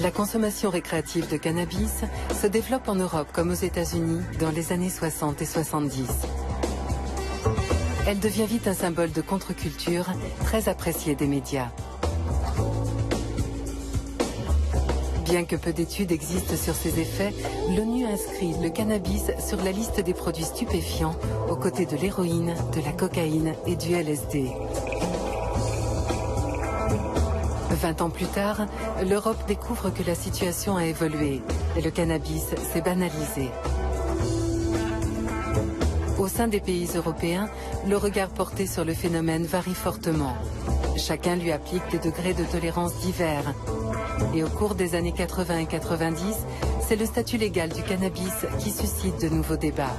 La consommation récréative de cannabis se développe en Europe comme aux États-Unis dans les années 60 et 70. Elle devient vite un symbole de contre-culture très apprécié des médias. Bien que peu d'études existent sur ses effets, l'ONU inscrit le cannabis sur la liste des produits stupéfiants aux côtés de l'héroïne, de la cocaïne et du LSD. 20 ans plus tard, l'Europe découvre que la situation a évolué et le cannabis s'est banalisé. Au sein des pays européens, le regard porté sur le phénomène varie fortement. Chacun lui applique des degrés de tolérance divers. Et au cours des années 80 et 90, c'est le statut légal du cannabis qui suscite de nouveaux débats.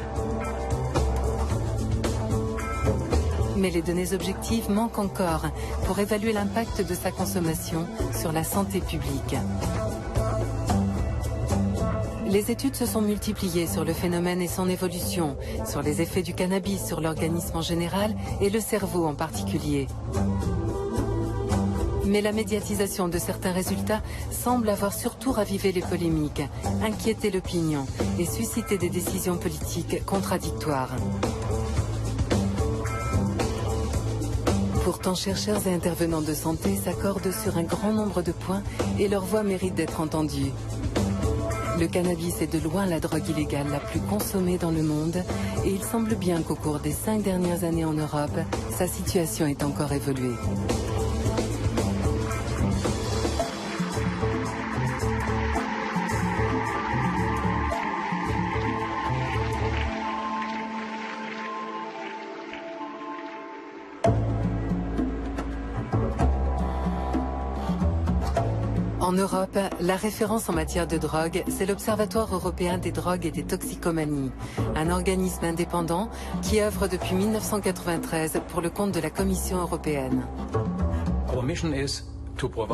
Mais les données objectives manquent encore pour évaluer l'impact de sa consommation sur la santé publique. Les études se sont multipliées sur le phénomène et son évolution, sur les effets du cannabis sur l'organisme en général et le cerveau en particulier. Mais la médiatisation de certains résultats semble avoir surtout ravivé les polémiques, inquiété l'opinion et suscité des décisions politiques contradictoires. Pourtant, chercheurs et intervenants de santé s'accordent sur un grand nombre de points et leur voix mérite d'être entendue. Le cannabis est de loin la drogue illégale la plus consommée dans le monde et il semble bien qu'au cours des 5 dernières années en Europe, sa situation est encore évoluée. En Europe, la référence en matière de drogue, c'est l'Observatoire européen des drogues et des toxicomanies, un organisme indépendant qui œuvre depuis 1993 pour le compte de la Commission européenne.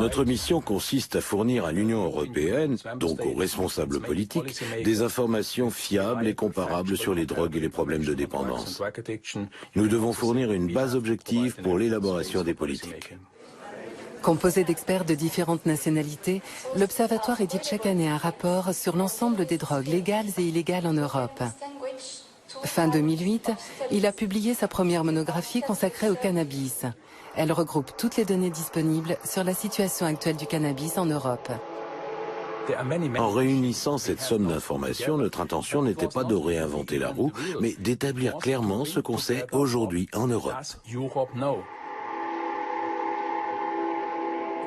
Notre mission consiste à fournir à l'Union européenne, donc aux responsables politiques, des informations fiables et comparables sur les drogues et les problèmes de dépendance. Nous devons fournir une base objective pour l'élaboration des politiques. Composé d'experts de différentes nationalités, l'Observatoire édite chaque année un rapport sur l'ensemble des drogues légales et illégales en Europe. Fin 2008, il a publié sa première monographie consacrée au cannabis. Elle regroupe toutes les données disponibles sur la situation actuelle du cannabis en Europe. En réunissant cette somme d'informations, notre intention n'était pas de réinventer la roue, mais d'établir clairement ce qu'on sait aujourd'hui en Europe.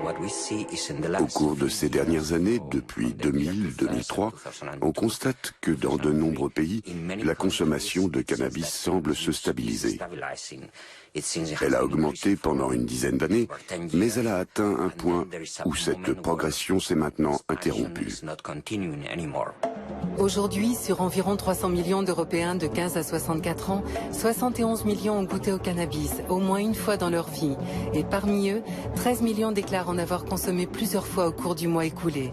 Au cours de ces dernières années, depuis 2000-2003, on constate que dans de nombreux pays, la consommation de cannabis semble se stabiliser. Elle a augmenté pendant une dizaine d'années, mais elle a atteint un point où cette progression s'est maintenant interrompue. Aujourd'hui, sur environ 300 millions d'Européens de 15 à 64 ans, 71 millions ont goûté au cannabis au moins une fois dans leur vie. Et parmi eux, 13 millions déclarent en avoir consommé plusieurs fois au cours du mois écoulé.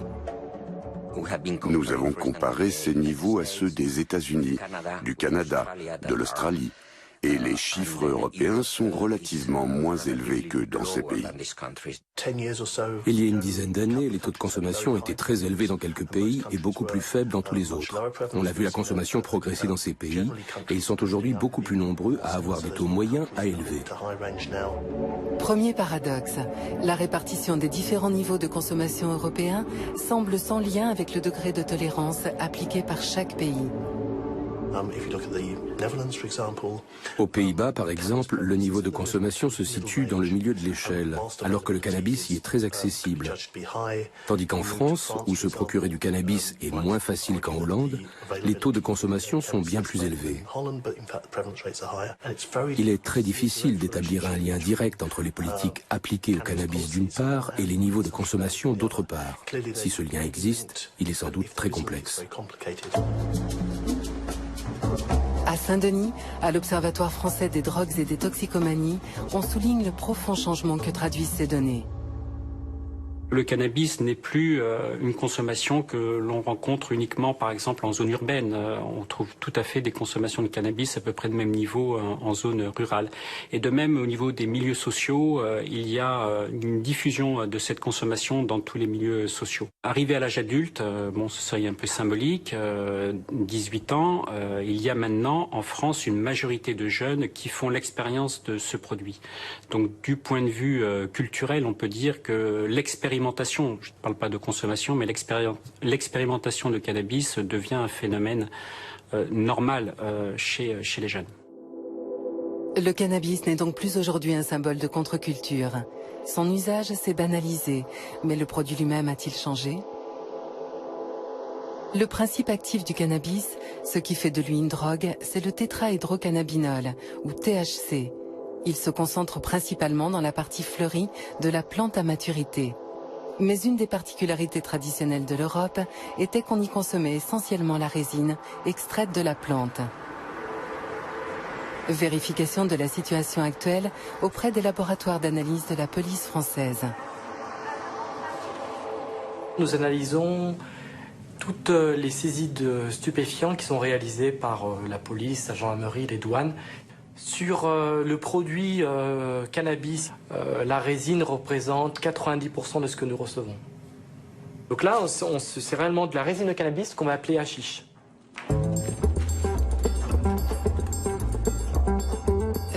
Nous avons comparé ces niveaux à ceux des États-Unis, du Canada, de l'Australie. Et les chiffres européens sont relativement moins élevés que dans ces pays. Il y a une dizaine d'années, les taux de consommation étaient très élevés dans quelques pays et beaucoup plus faibles dans tous les autres. On a vu la consommation progresser dans ces pays et ils sont aujourd'hui beaucoup plus nombreux à avoir des taux moyens à élevés. Premier paradoxe, la répartition des différents niveaux de consommation européens semble sans lien avec le degré de tolérance appliqué par chaque pays. Aux Pays-Bas, par exemple, le niveau de consommation se situe dans le milieu de l'échelle, alors que le cannabis y est très accessible. Tandis qu'en France, où se procurer du cannabis est moins facile qu'en Hollande, les taux de consommation sont bien plus élevés. Il est très difficile d'établir un lien direct entre les politiques appliquées au cannabis d'une part et les niveaux de consommation d'autre part. Si ce lien existe, il est sans doute très complexe. À Saint-Denis, à l'Observatoire français des drogues et des toxicomanies, on souligne le profond changement que traduisent ces données. Le cannabis n'est plus une consommation que l'on rencontre uniquement, par exemple, en zone urbaine. On trouve tout à fait des consommations de cannabis à peu près de même niveau en zone rurale. Et de même, au niveau des milieux sociaux, il y a une diffusion de cette consommation dans tous les milieux sociaux. Arrivé à l'âge adulte, bon, ce serait un peu symbolique, 18 ans, il y a maintenant en France une majorité de jeunes qui font l'expérience de ce produit. Donc, du point de vue culturel, on peut dire que l'expérimentation, je ne parle pas de consommation, mais l'expérimentation de cannabis devient un phénomène normal chez les jeunes. Le cannabis n'est donc plus aujourd'hui un symbole de contre-culture. Son usage s'est banalisé, mais le produit lui-même a-t-il changé? Le principe actif du cannabis, ce qui fait de lui une drogue, c'est le tétrahydrocannabinol, ou THC. Il se concentre principalement dans la partie fleurie de la plante à maturité. Mais une des particularités traditionnelles de l'Europe était qu'on y consommait essentiellement la résine extraite de la plante. Vérification de la situation actuelle auprès des laboratoires d'analyse de la police française. Nous analysons toutes les saisies de stupéfiants qui sont réalisées par la police, la gendarmerie, les douanes. Sur le produit cannabis, la résine représente 90% de ce que nous recevons. Donc là, c'est réellement de la résine de cannabis qu'on va appeler hashish.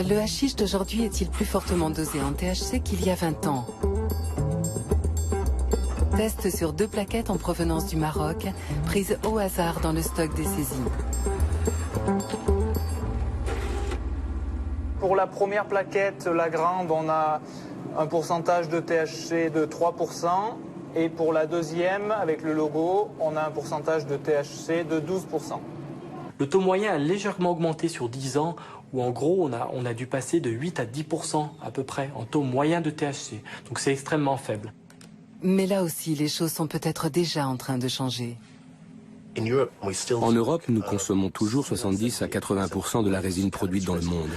Le hashish d'aujourd'hui est-il plus fortement dosé en THC qu'il y a 20 ans? Test sur 2 plaquettes en provenance du Maroc, prises au hasard dans le stock des saisies. Pour la première plaquette, la grande, on a un pourcentage de THC de 3%. Et pour la deuxième, avec le logo, on a un pourcentage de THC de 12%. Le taux moyen a légèrement augmenté sur 10 ans, où en gros, on a dû passer de 8 à 10% à peu près en taux moyen de THC. Donc c'est extrêmement faible. Mais là aussi, les choses sont peut-être déjà en train de changer. En Europe, nous consommons toujours 70 à 80% de la résine produite dans le monde.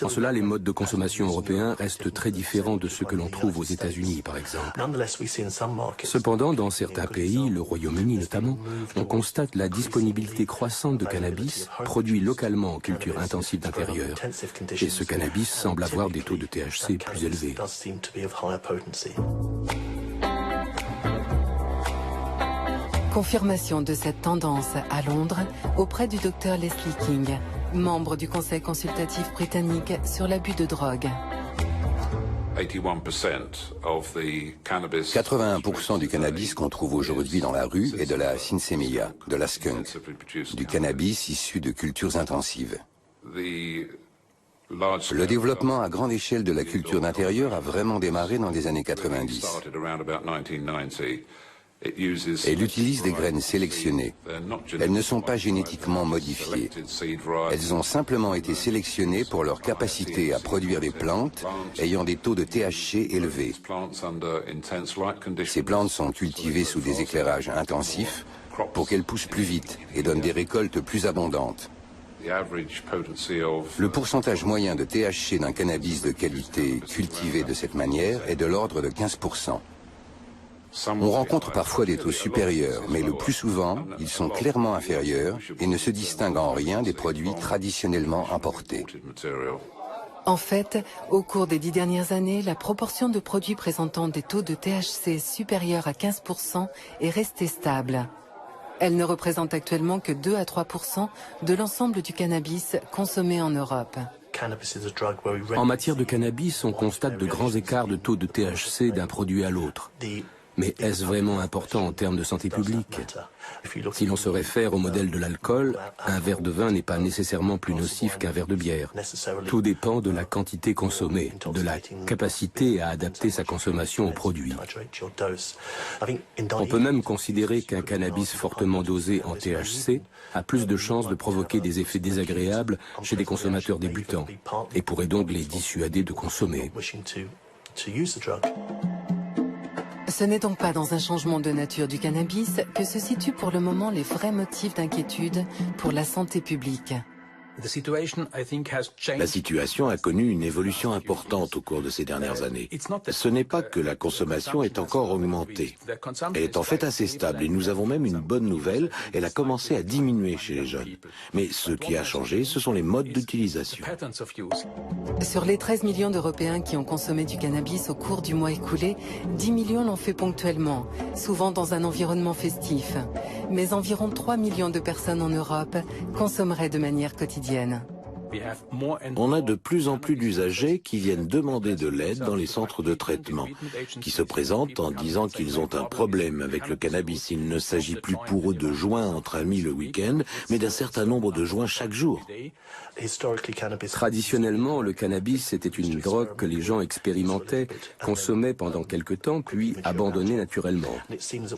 En cela, les modes de consommation européens restent très différents de ceux que l'on trouve aux États-Unis, par exemple. Cependant, dans certains pays, le Royaume-Uni notamment, on constate la disponibilité croissante de cannabis produit localement en culture intensive d'intérieur. Et ce cannabis semble avoir des taux de THC plus élevés. Confirmation de cette tendance à Londres auprès du docteur Leslie King, membre du Conseil consultatif britannique sur l'abus de drogue. 81% du cannabis qu'on trouve aujourd'hui dans la rue est de la sinsémilla, de la skunk, du cannabis issu de cultures intensives. Le développement à grande échelle de la culture d'intérieur a vraiment démarré dans les années 90. Elle utilise des graines sélectionnées. Elles ne sont pas génétiquement modifiées. Elles ont simplement été sélectionnées pour leur capacité à produire des plantes ayant des taux de THC élevés. Ces plantes sont cultivées sous des éclairages intensifs pour qu'elles poussent plus vite et donnent des récoltes plus abondantes. Le pourcentage moyen de THC d'un cannabis de qualité cultivé de cette manière est de l'ordre de 15%. On rencontre parfois des taux supérieurs, mais le plus souvent, ils sont clairement inférieurs et ne se distinguent en rien des produits traditionnellement importés. En fait, au cours des 10 dernières années, la proportion de produits présentant des taux de THC supérieurs à 15% est restée stable. Elle ne représente actuellement que 2 à 3% de l'ensemble du cannabis consommé en Europe. En matière de cannabis, on constate de grands écarts de taux de THC d'un produit à l'autre. Mais est-ce vraiment important en termes de santé publique? Si l'on se réfère au modèle de l'alcool, un verre de vin n'est pas nécessairement plus nocif qu'un verre de bière. Tout dépend de la quantité consommée, de la capacité à adapter sa consommation au produit. On peut même considérer qu'un cannabis fortement dosé en THC a plus de chances de provoquer des effets désagréables chez des consommateurs débutants et pourrait donc les dissuader de consommer. Ce n'est donc pas dans un changement de nature du cannabis que se situent pour le moment les vrais motifs d'inquiétude pour la santé publique. La situation a connu une évolution importante au cours de ces dernières années. Ce n'est pas que la consommation est encore augmentée. Elle est en fait assez stable et nous avons même une bonne nouvelle, elle a commencé à diminuer chez les jeunes. Mais ce qui a changé, ce sont les modes d'utilisation. Sur les 13 millions d'Européens qui ont consommé du cannabis au cours du mois écoulé, 10 millions l'ont fait ponctuellement, souvent dans un environnement festif. Mais environ 3 millions de personnes en Europe consommeraient de manière quotidienne. On a de plus en plus d'usagers qui viennent demander de l'aide dans les centres de traitement, qui se présentent en disant qu'ils ont un problème avec le cannabis. Il ne s'agit plus pour eux de joints entre amis le week-end, mais d'un certain nombre de joints chaque jour. Traditionnellement, le cannabis était une drogue que les gens expérimentaient, consommaient pendant quelque temps, puis abandonnaient naturellement.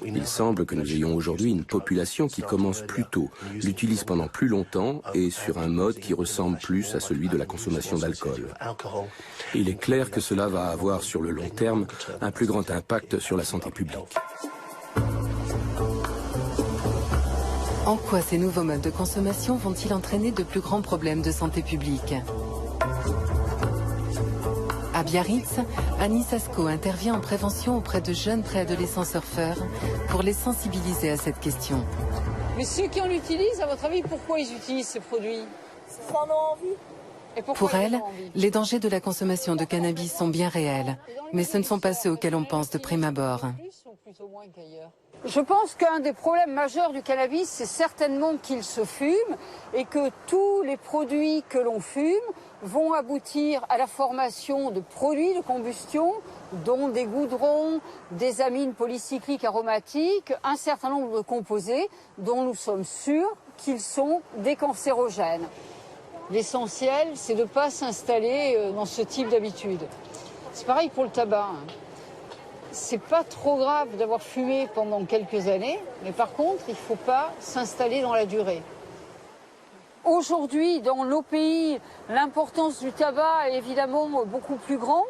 Il semble que nous ayons aujourd'hui une population qui commence plus tôt, l'utilise pendant plus longtemps et sur un mode qui ressemble plus à celui de la consommation d'alcool. Il est clair que cela va avoir sur le long terme un plus grand impact sur la santé publique. En quoi ces nouveaux modes de consommation vont-ils entraîner de plus grands problèmes de santé publique? À Biarritz, Annie Sasko intervient en prévention auprès de jeunes préadolescents surfeurs pour les sensibiliser à cette question. Mais ceux qui en utilisent, à votre avis, pourquoi ils utilisent ces produits? Ils en ont envie. Pour elle, les dangers de la consommation de cannabis sont bien réels, mais ce ne sont pas ceux auxquels on pense de prime abord. Je pense qu'un des problèmes majeurs du cannabis, c'est certainement qu'il se fume et que tous les produits que l'on fume vont aboutir à la formation de produits de combustion, dont des goudrons, des amines polycycliques aromatiques, un certain nombre de composés dont nous sommes sûrs qu'ils sont des cancérogènes. L'essentiel, c'est de ne pas s'installer dans ce type d'habitude. C'est pareil pour le tabac. C'est pas trop grave d'avoir fumé pendant quelques années, mais par contre, il ne faut pas s'installer dans la durée. Aujourd'hui, dans nos pays, l'importance du tabac est évidemment beaucoup plus grande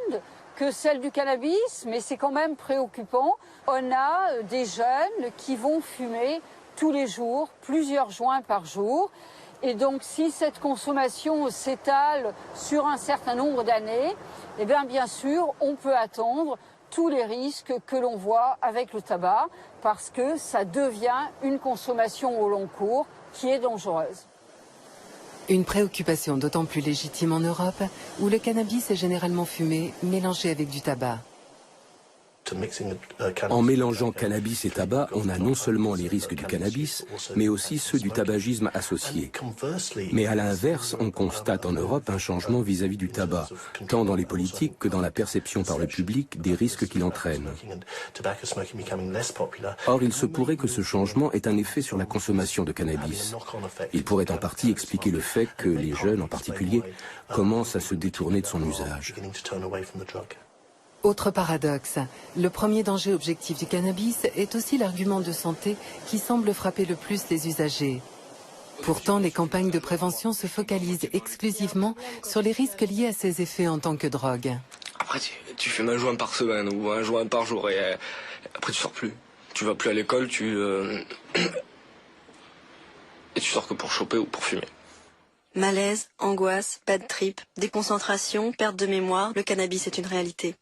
que celle du cannabis, mais c'est quand même préoccupant. On a des jeunes qui vont fumer tous les jours, plusieurs joints par jour. Et donc, si cette consommation s'étale sur un certain nombre d'années, eh bien sûr, on peut attendre tous les risques que l'on voit avec le tabac, parce que ça devient une consommation au long cours qui est dangereuse. Une préoccupation d'autant plus légitime en Europe, où le cannabis est généralement fumé mélangé avec du tabac. En mélangeant cannabis et tabac, on a non seulement les risques du cannabis, mais aussi ceux du tabagisme associé. Mais à l'inverse, on constate en Europe un changement vis-à-vis du tabac, tant dans les politiques que dans la perception par le public des risques qu'il entraîne. Or, il se pourrait que ce changement ait un effet sur la consommation de cannabis. Il pourrait en partie expliquer le fait que les jeunes, en particulier, commencent à se détourner de son usage. Autre paradoxe, le premier danger objectif du cannabis est aussi l'argument de santé qui semble frapper le plus les usagers. Pourtant, les campagnes de prévention se focalisent exclusivement sur les risques liés à ses effets en tant que drogue. Après, tu fumes un joint par semaine ou un joint par jour et après tu sors plus. Tu vas plus à l'école, et tu sors que pour choper ou pour fumer. Malaise, angoisse, bad trip, déconcentration, perte de mémoire, le cannabis est une réalité.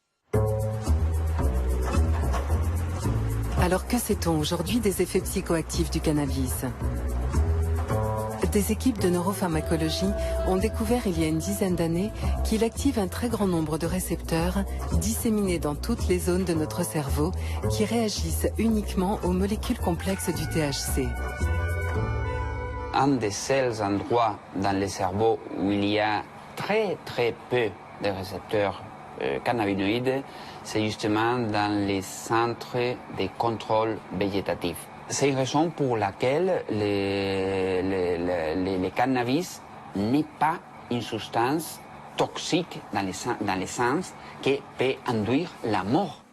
Alors que sait-on aujourd'hui des effets psychoactifs du cannabis? Des équipes de neuropharmacologie ont découvert il y a une dizaine d'années qu'il active un très grand nombre de récepteurs disséminés dans toutes les zones de notre cerveau qui réagissent uniquement aux molécules complexes du THC. Un des seuls endroits dans le cerveau où il y a très peu de récepteurs cannabinoïdes, c'est justement dans les centres de contrôle végétatif. C'est une raison pour laquelle le cannabis n'est pas une substance toxique dans les sens qui peut induire la mort.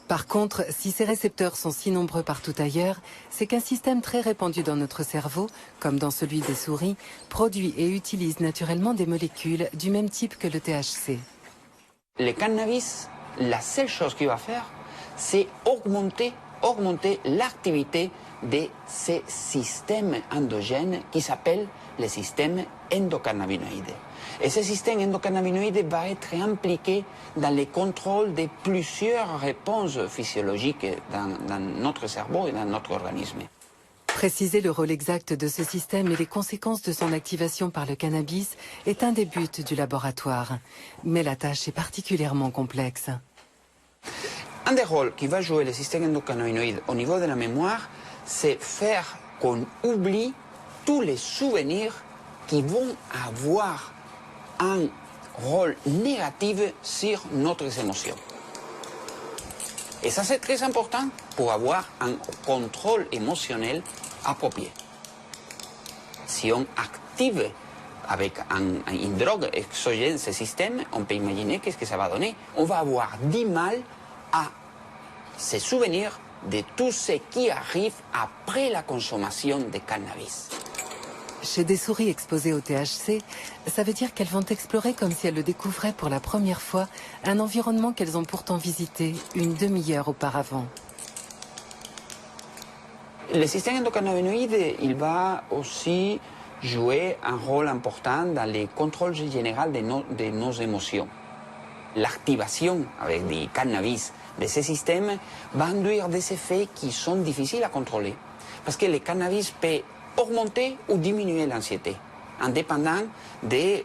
Par contre, si ces récepteurs sont si nombreux partout ailleurs, c'est qu'un système très répandu dans notre cerveau, comme dans celui des souris, produit et utilise naturellement des molécules du même type que le THC. Le cannabis, la seule chose qu'il va faire, c'est augmenter l'activité de ces systèmes endogènes qui s'appellent les systèmes endocannabinoïdes. Et ce système endocannabinoïde va être impliqué dans le contrôle de plusieurs réponses physiologiques dans notre cerveau et dans notre organisme. Préciser le rôle exact de ce système et les conséquences de son activation par le cannabis est un des buts du laboratoire. Mais la tâche est particulièrement complexe. Un des rôles qui va jouer le système endocannabinoïde au niveau de la mémoire, c'est faire qu'on oublie tous les souvenirs qui vont avoir un rôle négatif sur notre émotions. Et ça, c'est très important pour avoir un contrôle émotionnel approprié. Si on active avec une drogue exogène ce système, on peut imaginer qu'est-ce que ça va donner. On va avoir du mal à se souvenir de tout ce qui arrive après la consommation de cannabis. Chez des souris exposées au THC, ça veut dire qu'elles vont explorer comme si elles le découvraient pour la première fois un environnement qu'elles ont pourtant visité une demi-heure auparavant. Le système endocannabinoïde, il va aussi jouer un rôle important dans le contrôle général de nos émotions. L'activation avec du cannabis de ces systèmes va induire des effets qui sont difficiles à contrôler. Parce que le cannabis peut augmenter ou diminuer l'anxiété, indépendant de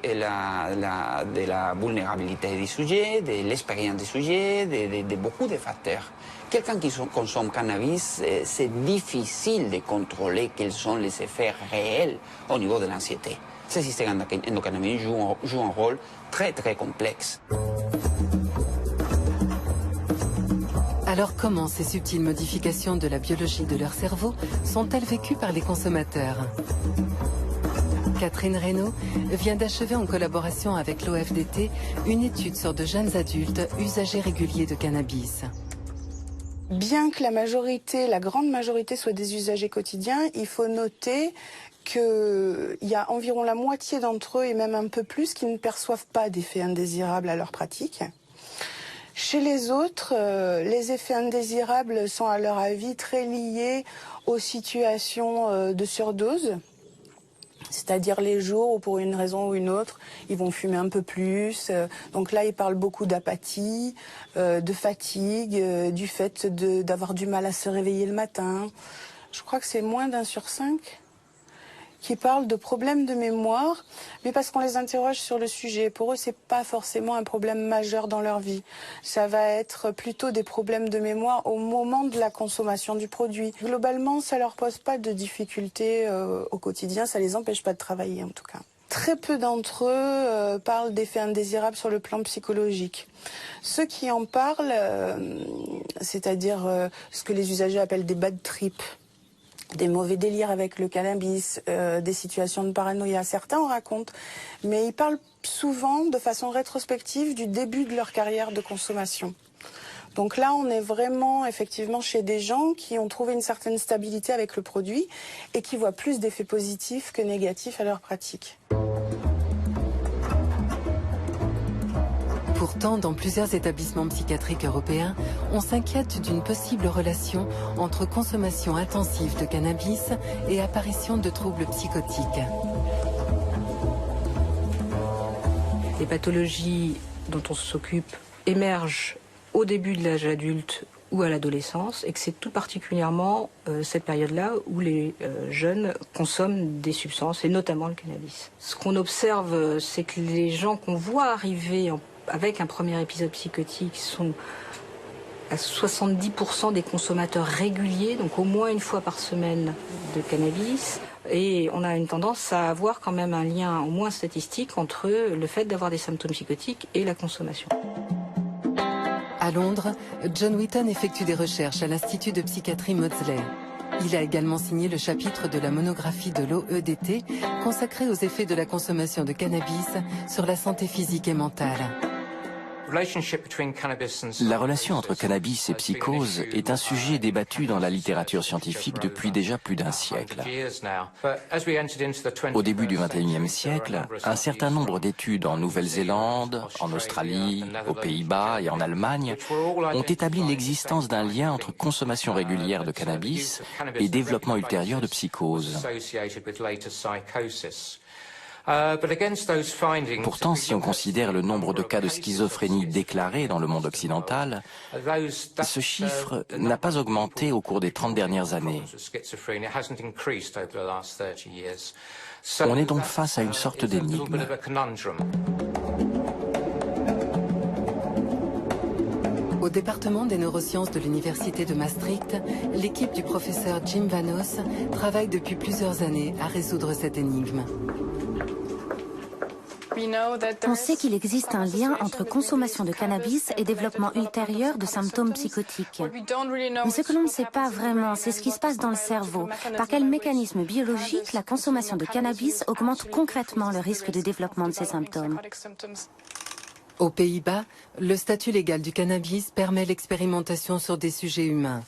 la vulnérabilité du sujet, de l'expérience du sujet, de beaucoup de facteurs. Quelqu'un qui consomme cannabis, c'est difficile de contrôler quels sont les effets réels au niveau de l'anxiété. Ce système endocannabinoïde joue un rôle très très complexe. Alors comment ces subtiles modifications de la biologie de leur cerveau sont-elles vécues par les consommateurs? Catherine Reynaud vient d'achever en collaboration avec l'OFDT une étude sur de jeunes adultes usagers réguliers de cannabis. Bien que la grande majorité soit des usagers quotidiens, il faut noter qu'il y a environ la moitié d'entre eux, et même un peu plus, qui ne perçoivent pas d'effets indésirables à leur pratique. Chez les autres, les effets indésirables sont à leur avis très liés aux situations de surdose. C'est-à-dire les jours où, pour une raison ou une autre, ils vont fumer un peu plus. Donc là, ils parlent beaucoup d'apathie, de fatigue, du fait d'avoir du mal à se réveiller le matin. Je crois que c'est moins d'1 sur 5 qui parlent de problèmes de mémoire, mais parce qu'on les interroge sur le sujet. Pour eux, c'est pas forcément un problème majeur dans leur vie. Ça va être plutôt des problèmes de mémoire au moment de la consommation du produit. Globalement, ça leur pose pas de difficultés au quotidien, ça les empêche pas de travailler en tout cas. Très peu d'entre eux parlent d'effets indésirables sur le plan psychologique. Ceux qui en parlent, c'est-à-dire ce que les usagers appellent des bad trips, des mauvais délires avec le cannabis, des situations de paranoïa. Certains en racontent, mais ils parlent souvent de façon rétrospective du début de leur carrière de consommation. Donc là, on est vraiment effectivement chez des gens qui ont trouvé une certaine stabilité avec le produit et qui voient plus d'effets positifs que négatifs à leur pratique. Pourtant, dans plusieurs établissements psychiatriques européens, on s'inquiète d'une possible relation entre consommation intensive de cannabis et apparition de troubles psychotiques. Les pathologies dont on s'occupe émergent au début de l'âge adulte ou à l'adolescence, et que c'est tout particulièrement cette période-là où les jeunes consomment des substances, et notamment le cannabis. Ce qu'on observe, c'est que les gens qu'on voit arriver avec un premier épisode psychotique sont à 70% des consommateurs réguliers, donc au moins une fois par semaine de cannabis. Et on a une tendance à avoir quand même un lien au moins statistique entre le fait d'avoir des symptômes psychotiques et la consommation. À Londres, John Whitton effectue des recherches à l'Institut de psychiatrie Maudsley. Il a également signé le chapitre de la monographie de l'OEDT consacrée aux effets de la consommation de cannabis sur la santé physique et mentale. La relation entre cannabis et psychose est un sujet débattu dans la littérature scientifique depuis déjà plus d'1 siècle. Au début du XXIe siècle, un certain nombre d'études en Nouvelle-Zélande, en Australie, aux Pays-Bas et en Allemagne ont établi l'existence d'un lien entre consommation régulière de cannabis et développement ultérieur de psychose. Pourtant, si on considère le nombre de cas de schizophrénie déclarés dans le monde occidental, ce chiffre n'a pas augmenté au cours des 30 dernières années. On est donc face à une sorte d'énigme. Au département des neurosciences de l'Université de Maastricht, l'équipe du professeur Jim Vanos travaille depuis plusieurs années à résoudre cette énigme. On sait qu'il existe un lien entre consommation de cannabis et développement ultérieur de symptômes psychotiques. Mais ce que l'on ne sait pas vraiment, c'est ce qui se passe dans le cerveau. Par quel mécanisme biologique la consommation de cannabis augmente concrètement le risque de développement de ces symptômes. Aux Pays-Bas, le statut légal du cannabis permet l'expérimentation sur des sujets humains.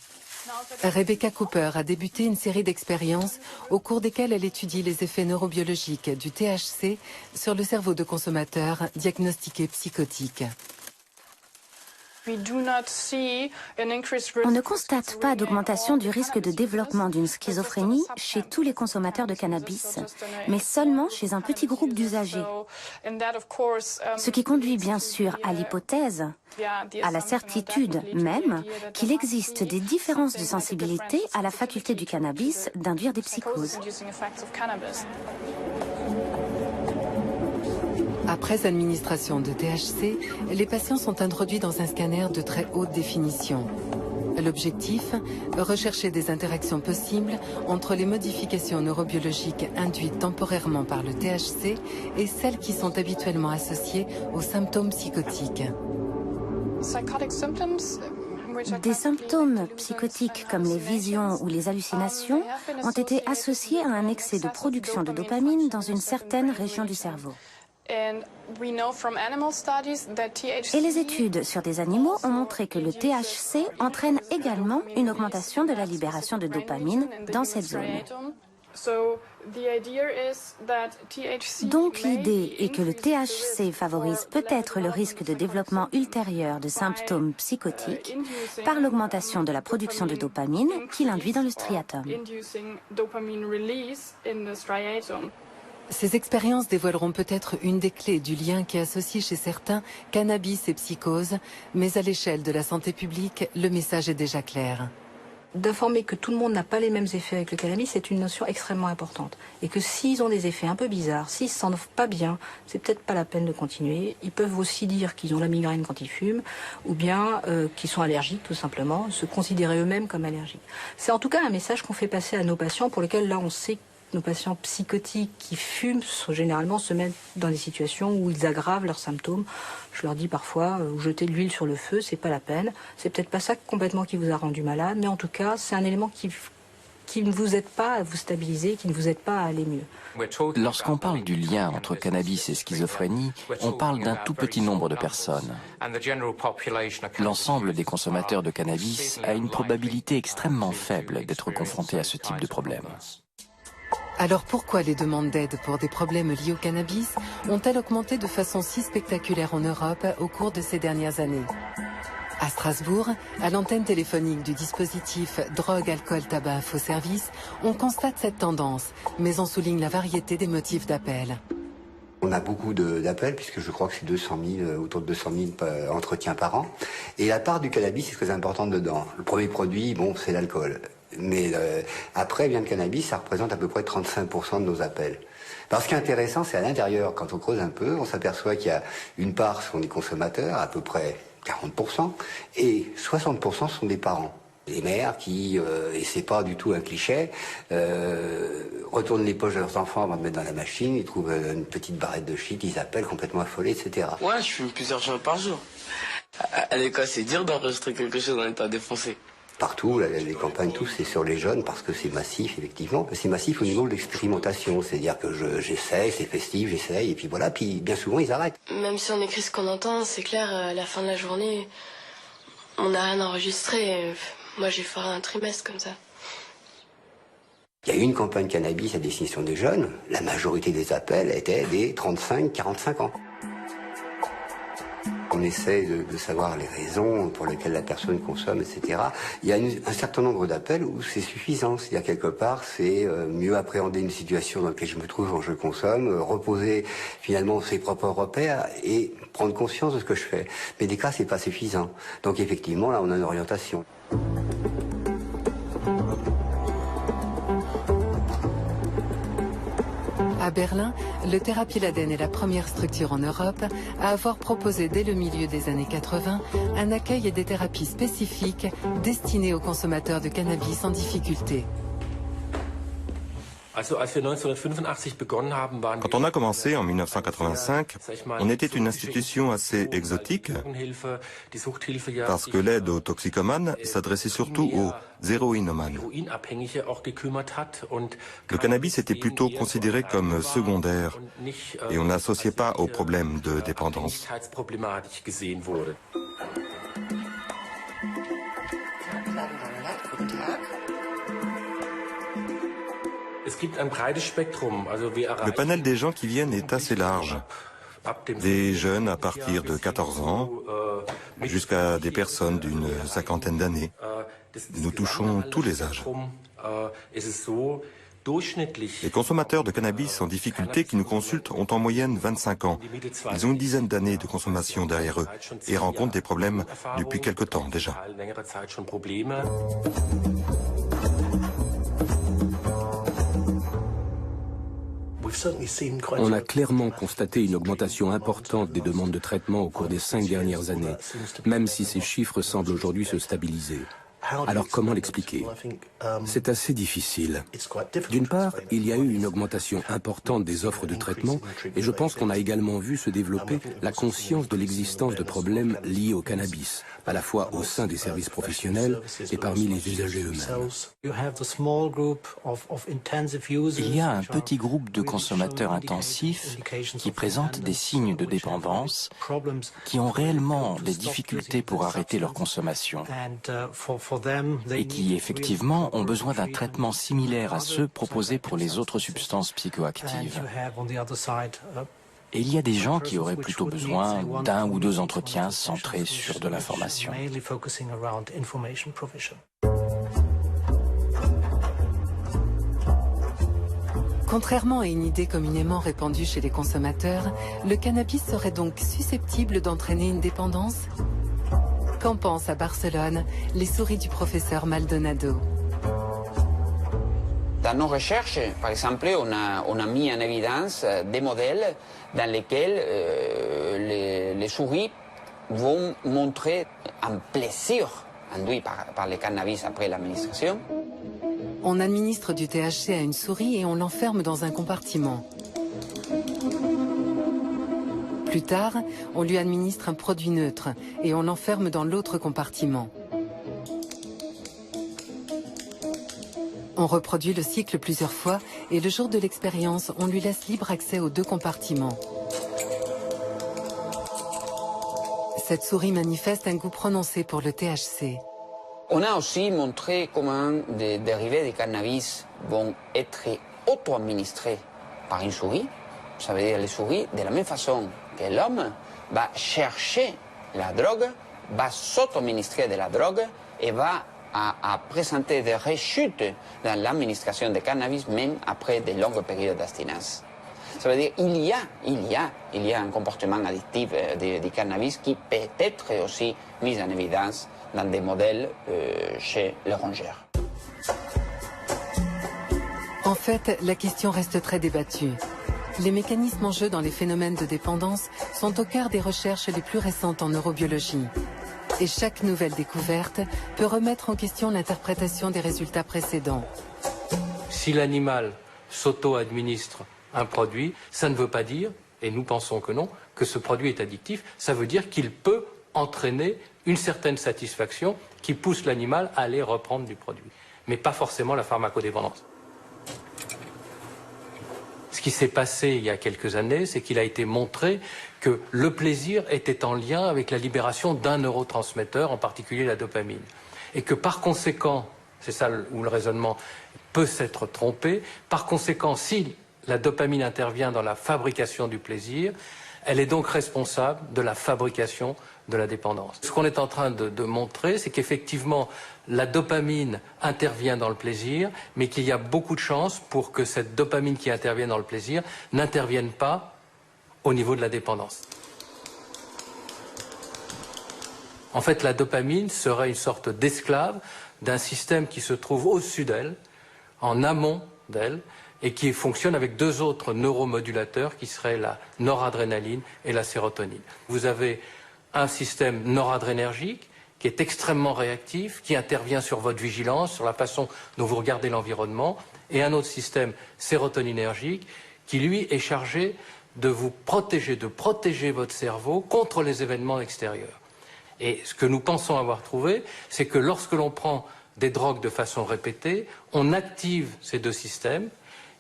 Rebecca Cooper a débuté une série d'expériences au cours desquelles elle étudie les effets neurobiologiques du THC sur le cerveau de consommateurs diagnostiqués psychotiques. On ne constate pas d'augmentation du risque de développement d'une schizophrénie chez tous les consommateurs de cannabis, mais seulement chez un petit groupe d'usagers. Ce qui conduit bien sûr à l'hypothèse, à la certitude même, qu'il existe des différences de sensibilité à la faculté du cannabis d'induire des psychoses. Après administration de THC, les patients sont introduits dans un scanner de très haute définition. L'objectif, rechercher des interactions possibles entre les modifications neurobiologiques induites temporairement par le THC et celles qui sont habituellement associées aux symptômes psychotiques. Des symptômes psychotiques comme les visions ou les hallucinations ont été associés à un excès de production de dopamine dans une certaine région du cerveau. Et les études sur des animaux ont montré que le THC entraîne également une augmentation de la libération de dopamine dans cette zone. Donc l'idée est que le THC favorise peut-être le risque de développement ultérieur de symptômes psychotiques par l'augmentation de la production de dopamine qu'il induit dans le striatum. Ces expériences dévoileront peut-être une des clés du lien qui associe chez certains cannabis et psychose, mais à l'échelle de la santé publique, le message est déjà clair. D'informer que tout le monde n'a pas les mêmes effets avec le cannabis, c'est une notion extrêmement importante. Et que s'ils ont des effets un peu bizarres, s'ils ne se sentent pas bien, c'est peut-être pas la peine de continuer. Ils peuvent aussi dire qu'ils ont la migraine quand ils fument, ou bien qu'ils sont allergiques tout simplement, se considérer eux-mêmes comme allergiques. C'est en tout cas un message qu'on fait passer à nos patients pour lesquels là on sait que nos patients psychotiques qui fument généralement se mettent dans des situations où ils aggravent leurs symptômes. Je leur dis parfois, jeter de l'huile sur le feu, c'est pas la peine. C'est peut-être pas ça complètement qui vous a rendu malade, mais en tout cas, c'est un élément qui ne vous aide pas à vous stabiliser, qui ne vous aide pas à aller mieux. Lorsqu'on parle du lien entre cannabis et schizophrénie, on parle d'un tout petit nombre de personnes. L'ensemble des consommateurs de cannabis a une probabilité extrêmement faible d'être confronté à ce type de problème. Alors pourquoi les demandes d'aide pour des problèmes liés au cannabis ont-elles augmenté de façon si spectaculaire en Europe au cours de ces dernières années? À Strasbourg, à l'antenne téléphonique du dispositif Drogue, Alcool, Tabac, Faux Services, on constate cette tendance, mais on souligne la variété des motifs d'appel. On a beaucoup d'appels, puisque je crois que c'est 200 000, autour de 200 000 entretiens par an. Et la part du cannabis est très importante dedans. Le premier produit, bon, c'est l'alcool. Mais après vient le cannabis, ça représente à peu près 35% de nos appels. Alors ce qui est intéressant, c'est à l'intérieur, quand on creuse un peu, on s'aperçoit qu'il y a une part sont des consommateurs, à peu près 40%, et 60% sont des parents. Les mères qui, et c'est pas du tout un cliché, retournent les poches de leurs enfants avant de mettre dans la machine, ils trouvent une petite barrette de shit, ils appellent complètement affolés, etc. Ouais, je fume plusieurs joints par jour. À l'école, c'est dur d'enregistrer quelque chose en état défoncé. Partout, les campagnes, tout, c'est sur les jeunes parce que c'est massif, effectivement. C'est massif au niveau de l'expérimentation, c'est-à-dire que j'essaye, c'est festif, j'essaye, et puis voilà, puis bien souvent ils arrêtent. Même si on écrit ce qu'on entend, c'est clair, à la fin de la journée, on n'a rien enregistré. Moi, j'ai fait un trimestre comme ça. Il y a eu une campagne cannabis à destination des jeunes, la majorité des appels étaient des 35-45 ans. On essaie de savoir les raisons pour lesquelles la personne consomme, etc. Il y a un certain nombre d'appels où c'est suffisant. C'est-à-dire quelque part, c'est mieux appréhender une situation dans laquelle je me trouve quand je consomme, reposer finalement ses propres repères et prendre conscience de ce que je fais. Mais des cas, c'est pas suffisant. Donc effectivement, là, on a une orientation. À Berlin, le Therapie-Laden est la première structure en Europe à avoir proposé dès le milieu des années 80 un accueil et des thérapies spécifiques destinées aux consommateurs de cannabis en difficulté. Quand on a commencé en 1985, on était une institution assez exotique parce que l'aide aux toxicomanes s'adressait surtout aux héroïnomanes. Le cannabis était plutôt considéré comme secondaire et on n'associait pas aux problèmes de dépendance. Le panel des gens qui viennent est assez large. Des jeunes à partir de 14 ans jusqu'à des personnes d'une cinquantaine d'années. Nous touchons tous les âges. Les consommateurs de cannabis en difficulté qui nous consultent ont en moyenne 25 ans. Ils ont une dizaine d'années de consommation derrière eux et rencontrent des problèmes depuis quelque temps déjà. On a clairement constaté une augmentation importante des demandes de traitement au cours des 5 dernières années, même si ces chiffres semblent aujourd'hui se stabiliser. Alors comment l'expliquer? C'est assez difficile. D'une part, il y a eu une augmentation importante des offres de traitement et je pense qu'on a également vu se développer la conscience de l'existence de problèmes liés au cannabis, à la fois au sein des services professionnels et parmi les usagers eux-mêmes. Il y a un petit groupe de consommateurs intensifs qui présentent des signes de dépendance, qui ont réellement des difficultés pour arrêter leur consommation et qui, effectivement, ont besoin d'un traitement similaire à ceux proposés pour les autres substances psychoactives. Et il y a des gens qui auraient plutôt besoin d'un ou deux entretiens centrés sur de l'information. Contrairement à une idée communément répandue chez les consommateurs, le cannabis serait donc susceptible d'entraîner une dépendance? Qu'en pensent à Barcelone les souris du professeur Maldonado? Dans nos recherches, par exemple, on a mis en évidence des modèles dans lesquels les souris vont montrer un plaisir induit par le cannabis après l'administration. On administre du THC à une souris et on l'enferme dans un compartiment. Plus tard, on lui administre un produit neutre et on l'enferme dans l'autre compartiment. On reproduit le cycle plusieurs fois et le jour de l'expérience, on lui laisse libre accès aux deux compartiments. Cette souris manifeste un goût prononcé pour le THC. On a aussi montré comment des dérivés de cannabis vont être auto-administrés par une souris. Ça veut dire les souris, de la même façon que l'homme, va chercher la drogue, va s'auto-administrer de la drogue et va à présenter des rechutes dans l'administration de cannabis même après de longues périodes d'abstinence. Ça veut dire qu'il y a un comportement addictif du cannabis qui peut être aussi mis en évidence dans des modèles chez les rongeurs. En fait, la question reste très débattue. Les mécanismes en jeu dans les phénomènes de dépendance sont au cœur des recherches les plus récentes en neurobiologie. Et chaque nouvelle découverte peut remettre en question l'interprétation des résultats précédents. Si l'animal s'auto-administre un produit, ça ne veut pas dire, et nous pensons que non, que ce produit est addictif. Ça veut dire qu'il peut entraîner une certaine satisfaction qui pousse l'animal à aller reprendre du produit, mais pas forcément la pharmacodépendance. Ce qui s'est passé il y a quelques années, c'est qu'il a été montré que le plaisir était en lien avec la libération d'un neurotransmetteur, en particulier la dopamine. Et que par conséquent, c'est ça où le raisonnement peut s'être trompé, par conséquent, si la dopamine intervient dans la fabrication du plaisir, Elle est donc responsable de la fabrication de la dépendance. Ce qu'on est en train de montrer, c'est qu'effectivement, la dopamine intervient dans le plaisir, mais qu'il y a beaucoup de chances pour que cette dopamine qui intervient dans le plaisir n'intervienne pas au niveau de la dépendance. En fait, la dopamine serait une sorte d'esclave d'un système qui se trouve au-dessus d'elle, en amont d'elle, et qui fonctionne avec deux autres neuromodulateurs qui seraient la noradrénaline et la sérotonine. Vous avez un système noradrénergique qui est extrêmement réactif, qui intervient sur votre vigilance, sur la façon dont vous regardez l'environnement, et un autre système sérotoninergique qui, lui, est chargé de vous protéger, de protéger votre cerveau contre les événements extérieurs. Et ce que nous pensons avoir trouvé, c'est que lorsque l'on prend des drogues de façon répétée, on active ces deux systèmes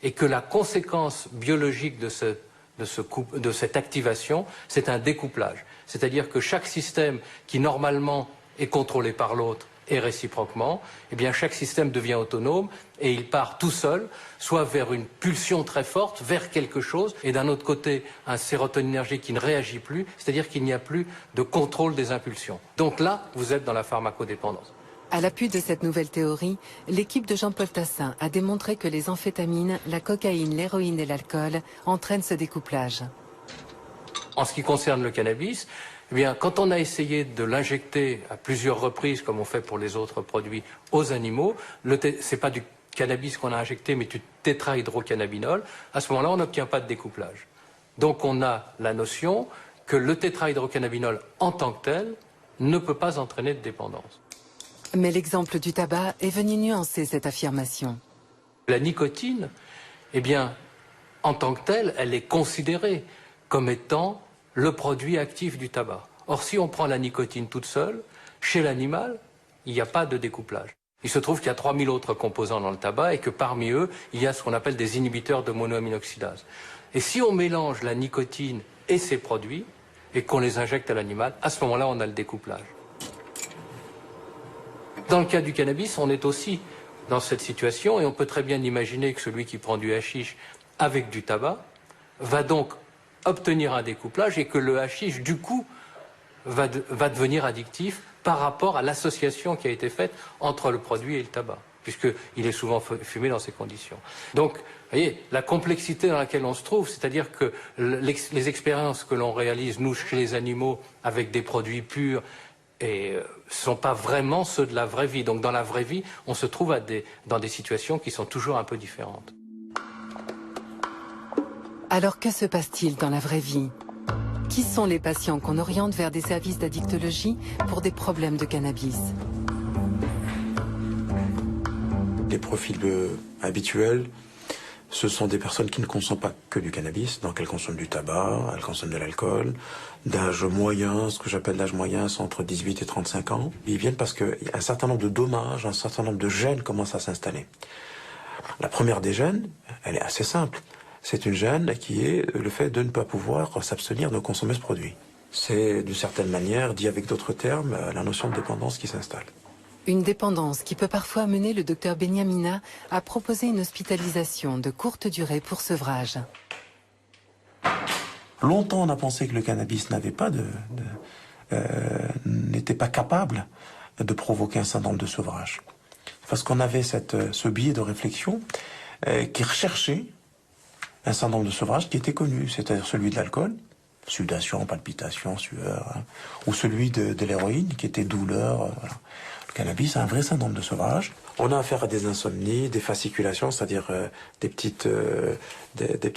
et que la conséquence biologique de cette activation, c'est un découplage. C'est-à-dire que chaque système qui normalement est contrôlé par l'autre et réciproquement, eh bien chaque système devient autonome et il part tout seul, soit vers une pulsion très forte, vers quelque chose, et d'un autre côté, un sérotoninergique qui ne réagit plus, c'est-à-dire qu'il n'y a plus de contrôle des impulsions. Donc là, vous êtes dans la pharmacodépendance. À l'appui de cette nouvelle théorie, l'équipe de Jean-Paul Tassin a démontré que les amphétamines, la cocaïne, l'héroïne et l'alcool entraînent ce découplage. En ce qui concerne le cannabis, eh bien, quand on a essayé de l'injecter à plusieurs reprises, comme on fait pour les autres produits, aux animaux, c'est pas du cannabis qu'on a injecté, mais du tétrahydrocannabinol, à ce moment-là, on n'obtient pas de découplage. Donc on a la notion que le tétrahydrocannabinol en tant que tel ne peut pas entraîner de dépendance. Mais l'exemple du tabac est venu nuancer cette affirmation. La nicotine, eh bien, en tant que telle, elle est considérée comme étant le produit actif du tabac. Or, si on prend la nicotine toute seule, chez l'animal, il n'y a pas de découplage. Il se trouve qu'il y a 3000 autres composants dans le tabac et que parmi eux, il y a ce qu'on appelle des inhibiteurs de monoaminoxydase. Et si on mélange la nicotine et ces produits et qu'on les injecte à l'animal, à ce moment-là, on a le découplage. Dans le cas du cannabis, on est aussi dans cette situation et on peut très bien imaginer que celui qui prend du hashish avec du tabac va donc obtenir un découplage et que le hashish, du coup, va devenir addictif par rapport à l'association qui a été faite entre le produit et le tabac, puisqu'il est souvent fumé dans ces conditions. Donc, vous voyez, la complexité dans laquelle on se trouve, c'est-à-dire que les expériences que l'on réalise, nous, chez les animaux, avec des produits purs, et sont pas vraiment ceux de la vraie vie. Donc dans la vraie vie, on se trouve dans des situations qui sont toujours un peu différentes. Alors que se passe-t-il dans la vraie vie? Qui sont les patients qu'on oriente vers des services d'addictologie pour des problèmes de cannabis? Les profils habituels, ce sont des personnes qui ne consomment pas que du cannabis, donc elles consomment du tabac, elles consomment de l'alcool, d'âge moyen, ce que j'appelle l'âge moyen, c'est entre 18 et 35 ans. Ils viennent parce qu'un certain nombre de dommages, un certain nombre de gènes commencent à s'installer. La première des gènes, elle est assez simple. C'est une gène qui est le fait de ne pas pouvoir s'abstenir de consommer ce produit. C'est d'une certaine manière, dit avec d'autres termes, la notion de dépendance qui s'installe. Une dépendance qui peut parfois amener le docteur Beniamina à proposer une hospitalisation de courte durée pour sevrage. Longtemps, on a pensé que le cannabis n'était pas capable de provoquer un syndrome de sevrage. Parce qu'on avait ce biais de réflexion qui recherchait un syndrome de sevrage qui était connu, c'est-à-dire celui de l'alcool, sudation, palpitation, sueur, hein, ou celui de l'héroïne qui était douleur. Voilà. Le cannabis a un vrai syndrome de sevrage. On a affaire à des insomnies, des fasciculations, c'est-à-dire des petites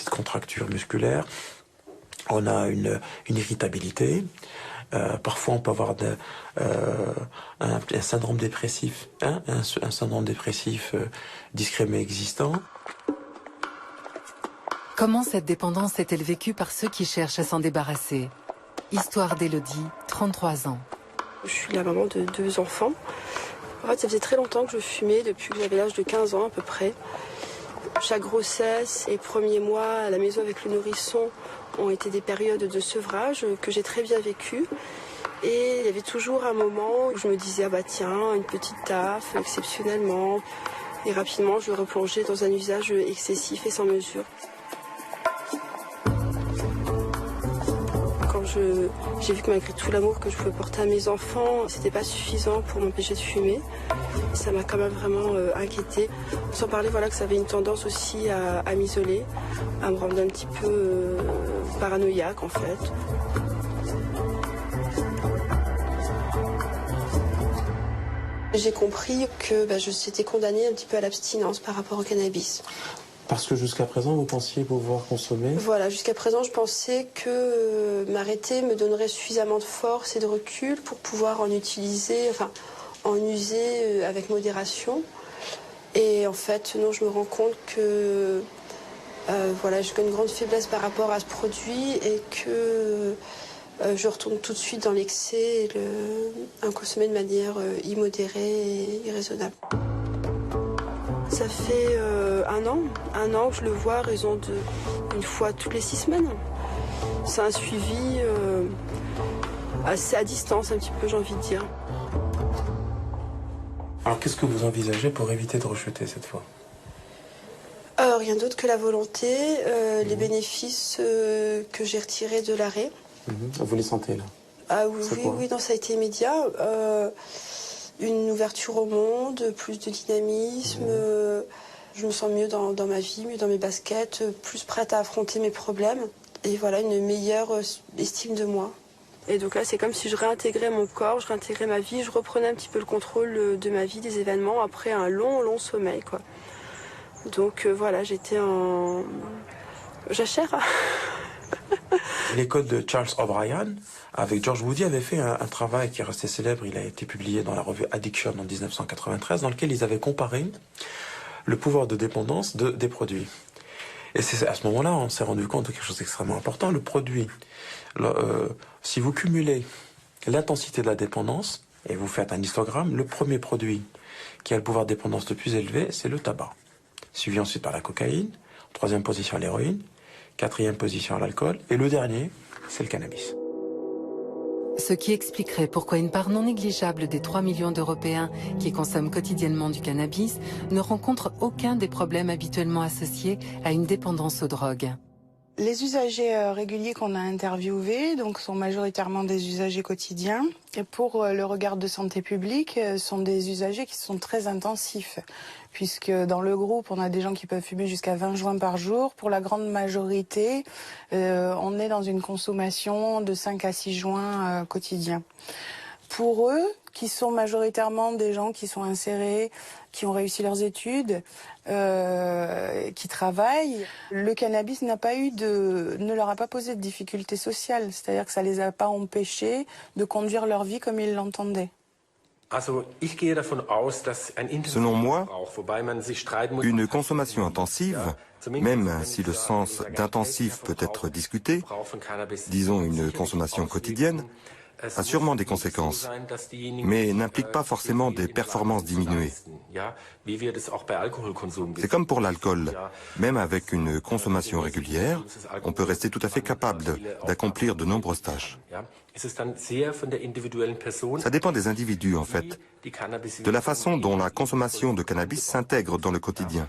contractures musculaires. On a une irritabilité. Parfois, on peut avoir un syndrome dépressif, hein, un syndrome dépressif discret mais existant. Comment cette dépendance est-elle vécue par ceux qui cherchent à s'en débarrasser? Histoire d'Élodie, 33 ans. Je suis la maman de 2 enfants. En fait, ça faisait très longtemps que je fumais, depuis que j'avais l'âge de 15 ans à peu près. Chaque grossesse et premiers mois à la maison avec le nourrisson ont été des périodes de sevrage que j'ai très bien vécues. Et il y avait toujours un moment où je me disais, ah bah tiens, une petite taffe, exceptionnellement. Et rapidement, je replongeais dans un usage excessif et sans mesure. j'ai vu que malgré tout l'amour que je pouvais porter à mes enfants, c'était pas suffisant pour m'empêcher de fumer. Ça m'a quand même vraiment inquiétée. Sans parler voilà, que ça avait une tendance aussi à m'isoler, à me rendre un petit peu paranoïaque en fait. J'ai compris que je s'étais condamnée un petit peu à l'abstinence par rapport au cannabis. Parce que jusqu'à présent, vous pensiez pouvoir consommer? Voilà, jusqu'à présent, je pensais que m'arrêter me donnerait suffisamment de force et de recul pour pouvoir en user avec modération. Et en fait, non, je me rends compte que j'ai une grande faiblesse par rapport à ce produit et que je retourne tout de suite dans l'excès et un consommer de manière immodérée et irraisonnable. Ça fait un an que je le vois à raison d'une fois toutes les 6 semaines. C'est un suivi assez à distance un petit peu, j'ai envie de dire. Alors qu'est-ce que vous envisagez pour éviter de rechuter cette fois? Rien d'autre que la volonté, les bénéfices que j'ai retirés de l'arrêt. Vous les sentez là? Ah oui, non, ça a été immédiat. Une ouverture au monde, plus de dynamisme, je me sens mieux dans ma vie, mieux dans mes baskets, plus prête à affronter mes problèmes et voilà, une meilleure estime de moi. Et donc là, c'est comme si je réintégrais mon corps, je réintégrais ma vie, je reprenais un petit peu le contrôle de ma vie, des événements, après un long sommeil, quoi. Donc voilà, j'étais en jachère. L'école de Charles O'Brien, avec George Woody, avait fait un travail qui est resté célèbre. Il a été publié dans la revue Addiction en 1993, dans lequel ils avaient comparé le pouvoir de dépendance des produits. Et c'est à ce moment-là, on s'est rendu compte de quelque chose d'extrêmement important. Le produit, si vous cumulez l'intensité de la dépendance, et vous faites un histogramme, le premier produit qui a le pouvoir de dépendance le plus élevé, c'est le tabac. Suivi ensuite par la cocaïne, troisième position l'héroïne, quatrième position l'alcool, et le dernier, c'est le cannabis. Ce qui expliquerait pourquoi une part non négligeable des 3 millions d'Européens qui consomment quotidiennement du cannabis ne rencontrent aucun des problèmes habituellement associés à une dépendance aux drogues. Les usagers réguliers qu'on a interviewés sont majoritairement des usagers quotidiens. Et pour le regard de santé publique, sont des usagers qui sont très intensifs. Puisque dans le groupe, on a des gens qui peuvent fumer jusqu'à 20 joints par jour. Pour la grande majorité, on est dans une consommation de 5 à 6 joints quotidiens. Pour eux, qui sont majoritairement des gens qui sont insérés, qui ont réussi leurs études, qui travaillent, le cannabis ne leur a pas posé de difficultés sociales. C'est-à-dire que ça les a pas empêchés de conduire leur vie comme ils l'entendaient. Selon moi, une consommation intensive, même si le sens d'intensif peut être discuté, disons une consommation quotidienne, a sûrement des conséquences, mais n'implique pas forcément des performances diminuées. C'est comme pour l'alcool. Même avec une consommation régulière, on peut rester tout à fait capable d'accomplir de nombreuses tâches. Ça dépend des individus, en fait, de la façon dont la consommation de cannabis s'intègre dans le quotidien.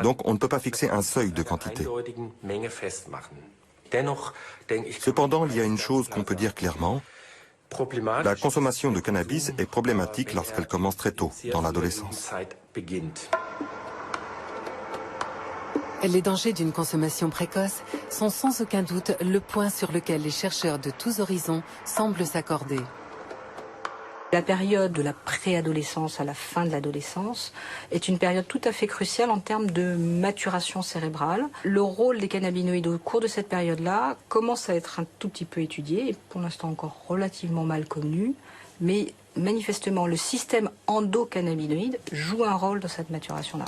Donc on ne peut pas fixer un seuil de quantité. Cependant, il y a une chose qu'on peut dire clairement. La consommation de cannabis est problématique lorsqu'elle commence très tôt, dans l'adolescence. Les dangers d'une consommation précoce sont sans aucun doute le point sur lequel les chercheurs de tous horizons semblent s'accorder. La période de la préadolescence à la fin de l'adolescence est une période tout à fait cruciale en termes de maturation cérébrale. Le rôle des cannabinoïdes au cours de cette période-là commence à être un tout petit peu étudié, et pour l'instant encore relativement mal connu, mais manifestement le système endocannabinoïde joue un rôle dans cette maturation-là.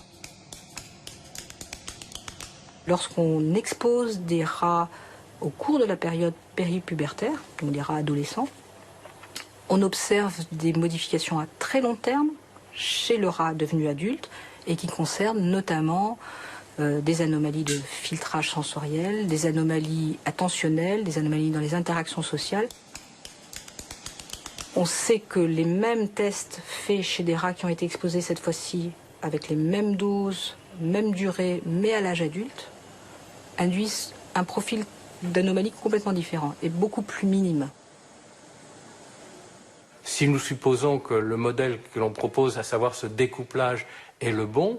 Lorsqu'on expose des rats au cours de la période péripubertaire, donc des rats adolescents, on observe des modifications à très long terme chez le rat devenu adulte et qui concernent notamment des anomalies de filtrage sensoriel, des anomalies attentionnelles, des anomalies dans les interactions sociales. On sait que les mêmes tests faits chez des rats qui ont été exposés cette fois-ci avec les mêmes doses, même durée, mais à l'âge adulte, induisent un profil d'anomalies complètement différents et beaucoup plus minimes. Si nous supposons que le modèle que l'on propose, à savoir ce découplage, est le bon,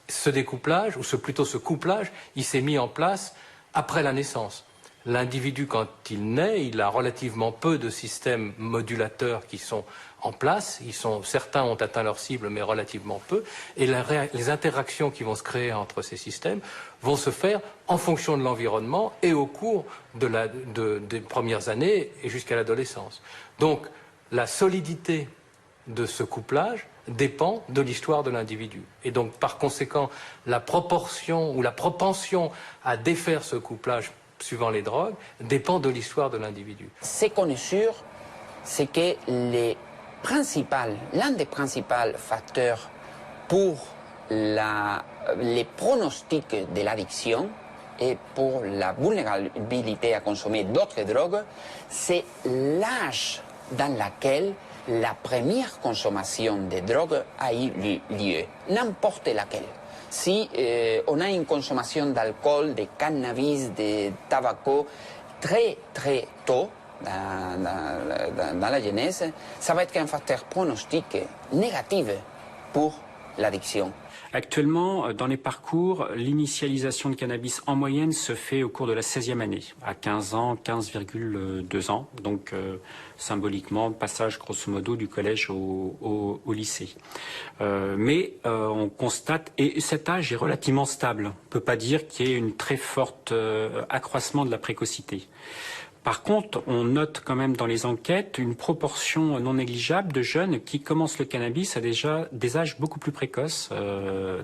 ce découplage, ou plutôt ce couplage, il s'est mis en place après la naissance. L'individu, quand il naît, il a relativement peu de systèmes modulateurs qui sont en place. Certains ont atteint leur cible, mais relativement peu. Et les interactions qui vont se créer entre ces systèmes vont se faire en fonction de l'environnement et au cours des premières années et jusqu'à l'adolescence. Donc, la solidité de ce couplage dépend de l'histoire de l'individu. Et donc, par conséquent, la proportion ou la propension à défaire ce couplage suivant les drogues dépend de l'histoire de l'individu. Ce qu'on est sûr, c'est que l'un des principaux facteurs pour les pronostics de l'addiction et pour la vulnérabilité à consommer d'autres drogues, c'est l'âge dans lequel la première consommation de drogue a eu lieu, n'importe laquelle. Si on a une consommation d'alcool, de cannabis, de tabac très très tôt dans la jeunesse, ça va être un facteur pronostic négatif pour l'addiction. Actuellement, dans les parcours, l'initialisation de cannabis en moyenne se fait au cours de la 16e année, à 15 ans, 15,2 ans. Donc, symboliquement, passage grosso modo du collège au lycée. Mais on constate, et cet âge est relativement stable. On ne peut pas dire qu'il y ait une très forte accroissement de la précocité. Par contre, on note quand même dans les enquêtes une proportion non négligeable de jeunes qui commencent le cannabis à déjà des âges beaucoup plus précoces,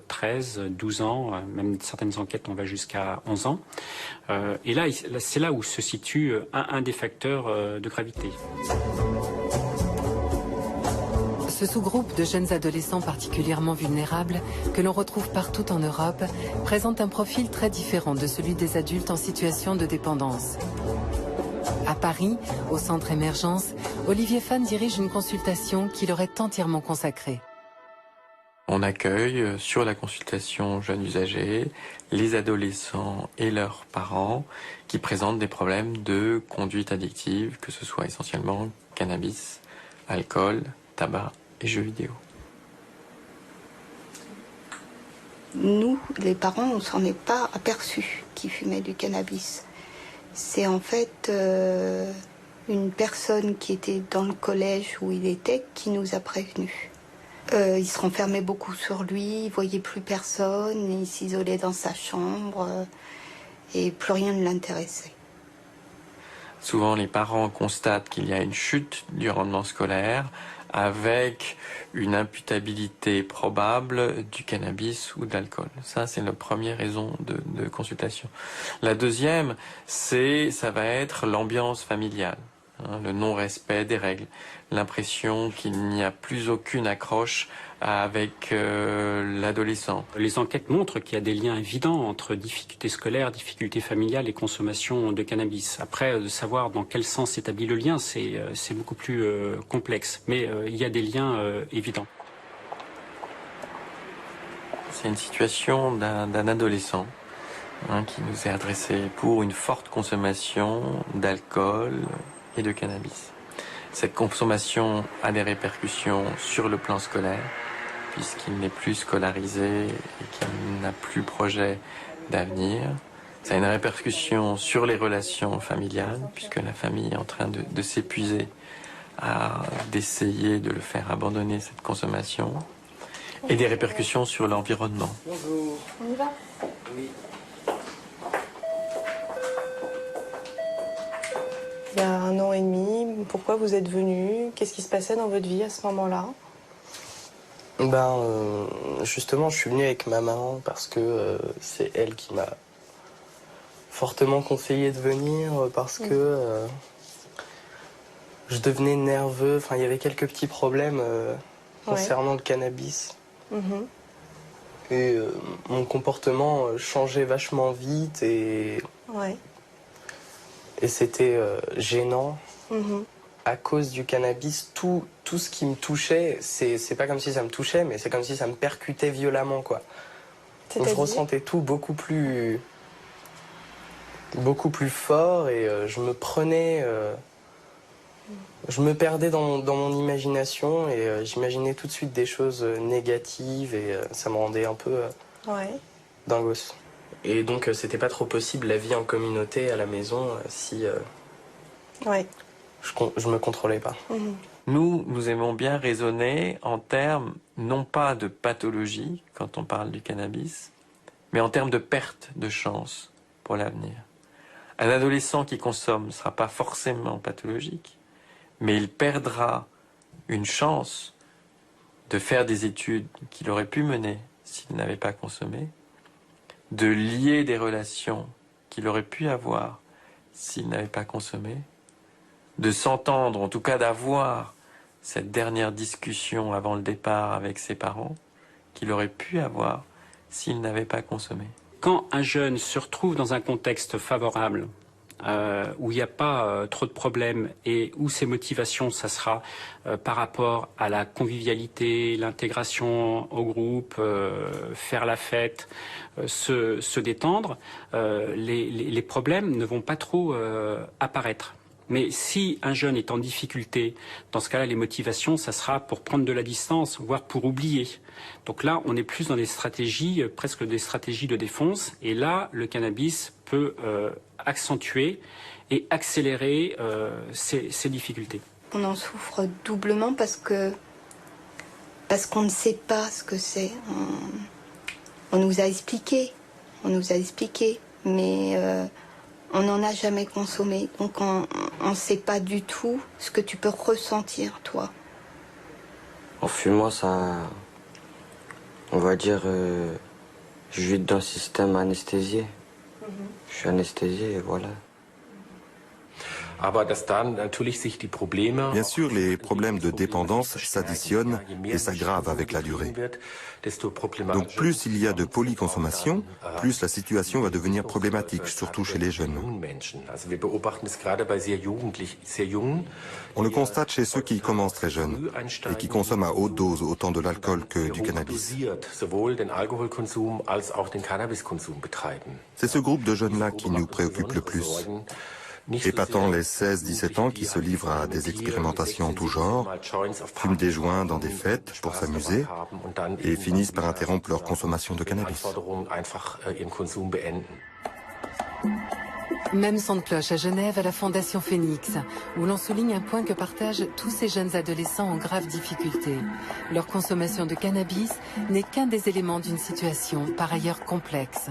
13, 12 ans, même certaines enquêtes on va jusqu'à 11 ans. Et là, c'est là où se situe un des facteurs de gravité. Ce sous-groupe de jeunes adolescents particulièrement vulnérables, que l'on retrouve partout en Europe, présente un profil très différent de celui des adultes en situation de dépendance. À Paris, au Centre Émergence, Olivier Fan dirige une consultation qui leur est entièrement consacrée. On accueille sur la consultation jeunes usagers les adolescents et leurs parents qui présentent des problèmes de conduite addictive, que ce soit essentiellement cannabis, alcool, tabac et jeux vidéo. Nous, les parents, on ne s'en est pas aperçus qu'ils fumaient du cannabis. C'est en fait une personne qui était dans le collège où il était qui nous a prévenus. Il se renfermait beaucoup sur lui, il voyait plus personne, il s'isolait dans sa chambre et plus rien ne l'intéressait. Souvent, les parents constatent qu'il y a une chute du rendement scolaire avec une imputabilité probable du cannabis ou de l'alcool. Ça, c'est la première raison de consultation. La deuxième, ça va être l'ambiance familiale, le non-respect des règles, l'impression qu'il n'y a plus aucune accroche avec l'adolescent. Les enquêtes montrent qu'il y a des liens évidents entre difficultés scolaires, difficultés familiales et consommation de cannabis. Après, de savoir dans quel sens s'établit le lien, c'est beaucoup plus complexe. Mais il y a des liens évidents. C'est une situation d'un adolescent qui nous est adressé pour une forte consommation d'alcool et de cannabis. Cette consommation a des répercussions sur le plan scolaire, puisqu'il n'est plus scolarisé et qu'il n'a plus projet d'avenir. Ça a une répercussion sur les relations familiales, puisque la famille est en train de s'épuiser d'essayer de le faire abandonner cette consommation. Et des répercussions sur l'environnement. Bonjour. On y va? Oui. Il y a 1 an et demi, pourquoi vous êtes venu? Qu'est-ce qui se passait dans votre vie à ce moment-là? Justement, je suis venu avec ma maman parce que c'est elle qui m'a fortement conseillé de venir parce que je devenais nerveux. Enfin, il y avait quelques petits problèmes concernant le cannabis. Et mon comportement changeait vachement vite et c'était gênant. À cause du cannabis, tout ce qui me touchait, c'est pas comme si ça me touchait, mais c'est comme si ça me percutait violemment, quoi. Donc je ressentais tout beaucoup plus beaucoup plus fort et je me prenais... je me perdais dans mon imagination et j'imaginais tout de suite des choses négatives et ça me rendait un peu dingos. Et donc c'était pas trop possible la vie en communauté à la maison si je me contrôlais pas. Nous aimons bien raisonner en termes non pas de pathologie quand on parle du cannabis, mais en termes de perte de chance pour l'avenir. Un adolescent qui consomme ne sera pas forcément pathologique, mais il perdra une chance de faire des études qu'il aurait pu mener s'il n'avait pas consommé, de lier des relations qu'il aurait pu avoir s'il n'avait pas consommé, de s'entendre, en tout cas d'avoir cette dernière discussion avant le départ avec ses parents qu'il aurait pu avoir s'il n'avait pas consommé. Quand un jeune se retrouve dans un contexte favorable, où il n'y a pas trop de problèmes et où ses motivations, ça sera par rapport à la convivialité, l'intégration au groupe, faire la fête, se détendre, les problèmes ne vont pas trop apparaître. Mais si un jeune est en difficulté, dans ce cas-là, les motivations, ça sera pour prendre de la distance, voire pour oublier. Donc là, on est plus dans des stratégies, presque des stratégies de défense. Et là, le cannabis peut accentuer et accélérer ces difficultés. On en souffre doublement parce qu'on ne sait pas ce que c'est. On nous a expliqué, mais on n'en a jamais consommé. Donc on ne sait pas du tout ce que tu peux ressentir, toi. En fumant, ça, on va dire, je vis dans le système anesthésié. Je suis anesthésié et voilà. Bien sûr, les problèmes de dépendance s'additionnent et s'aggravent avec la durée. Donc plus il y a de polyconsommation, plus la situation va devenir problématique, surtout chez les jeunes. On le constate chez ceux qui commencent très jeunes et qui consomment à haute dose autant de l'alcool que du cannabis. C'est ce groupe de jeunes-là qui nous préoccupe le plus. Épatant les 16-17 ans qui se livrent à des expérimentations en tout genre, fument des joints dans des fêtes pour s'amuser et finissent par interrompre leur consommation de cannabis. Même son de cloche à Genève à la Fondation Phoenix, où l'on souligne un point que partagent tous ces jeunes adolescents en grave difficulté. Leur consommation de cannabis n'est qu'un des éléments d'une situation par ailleurs complexe.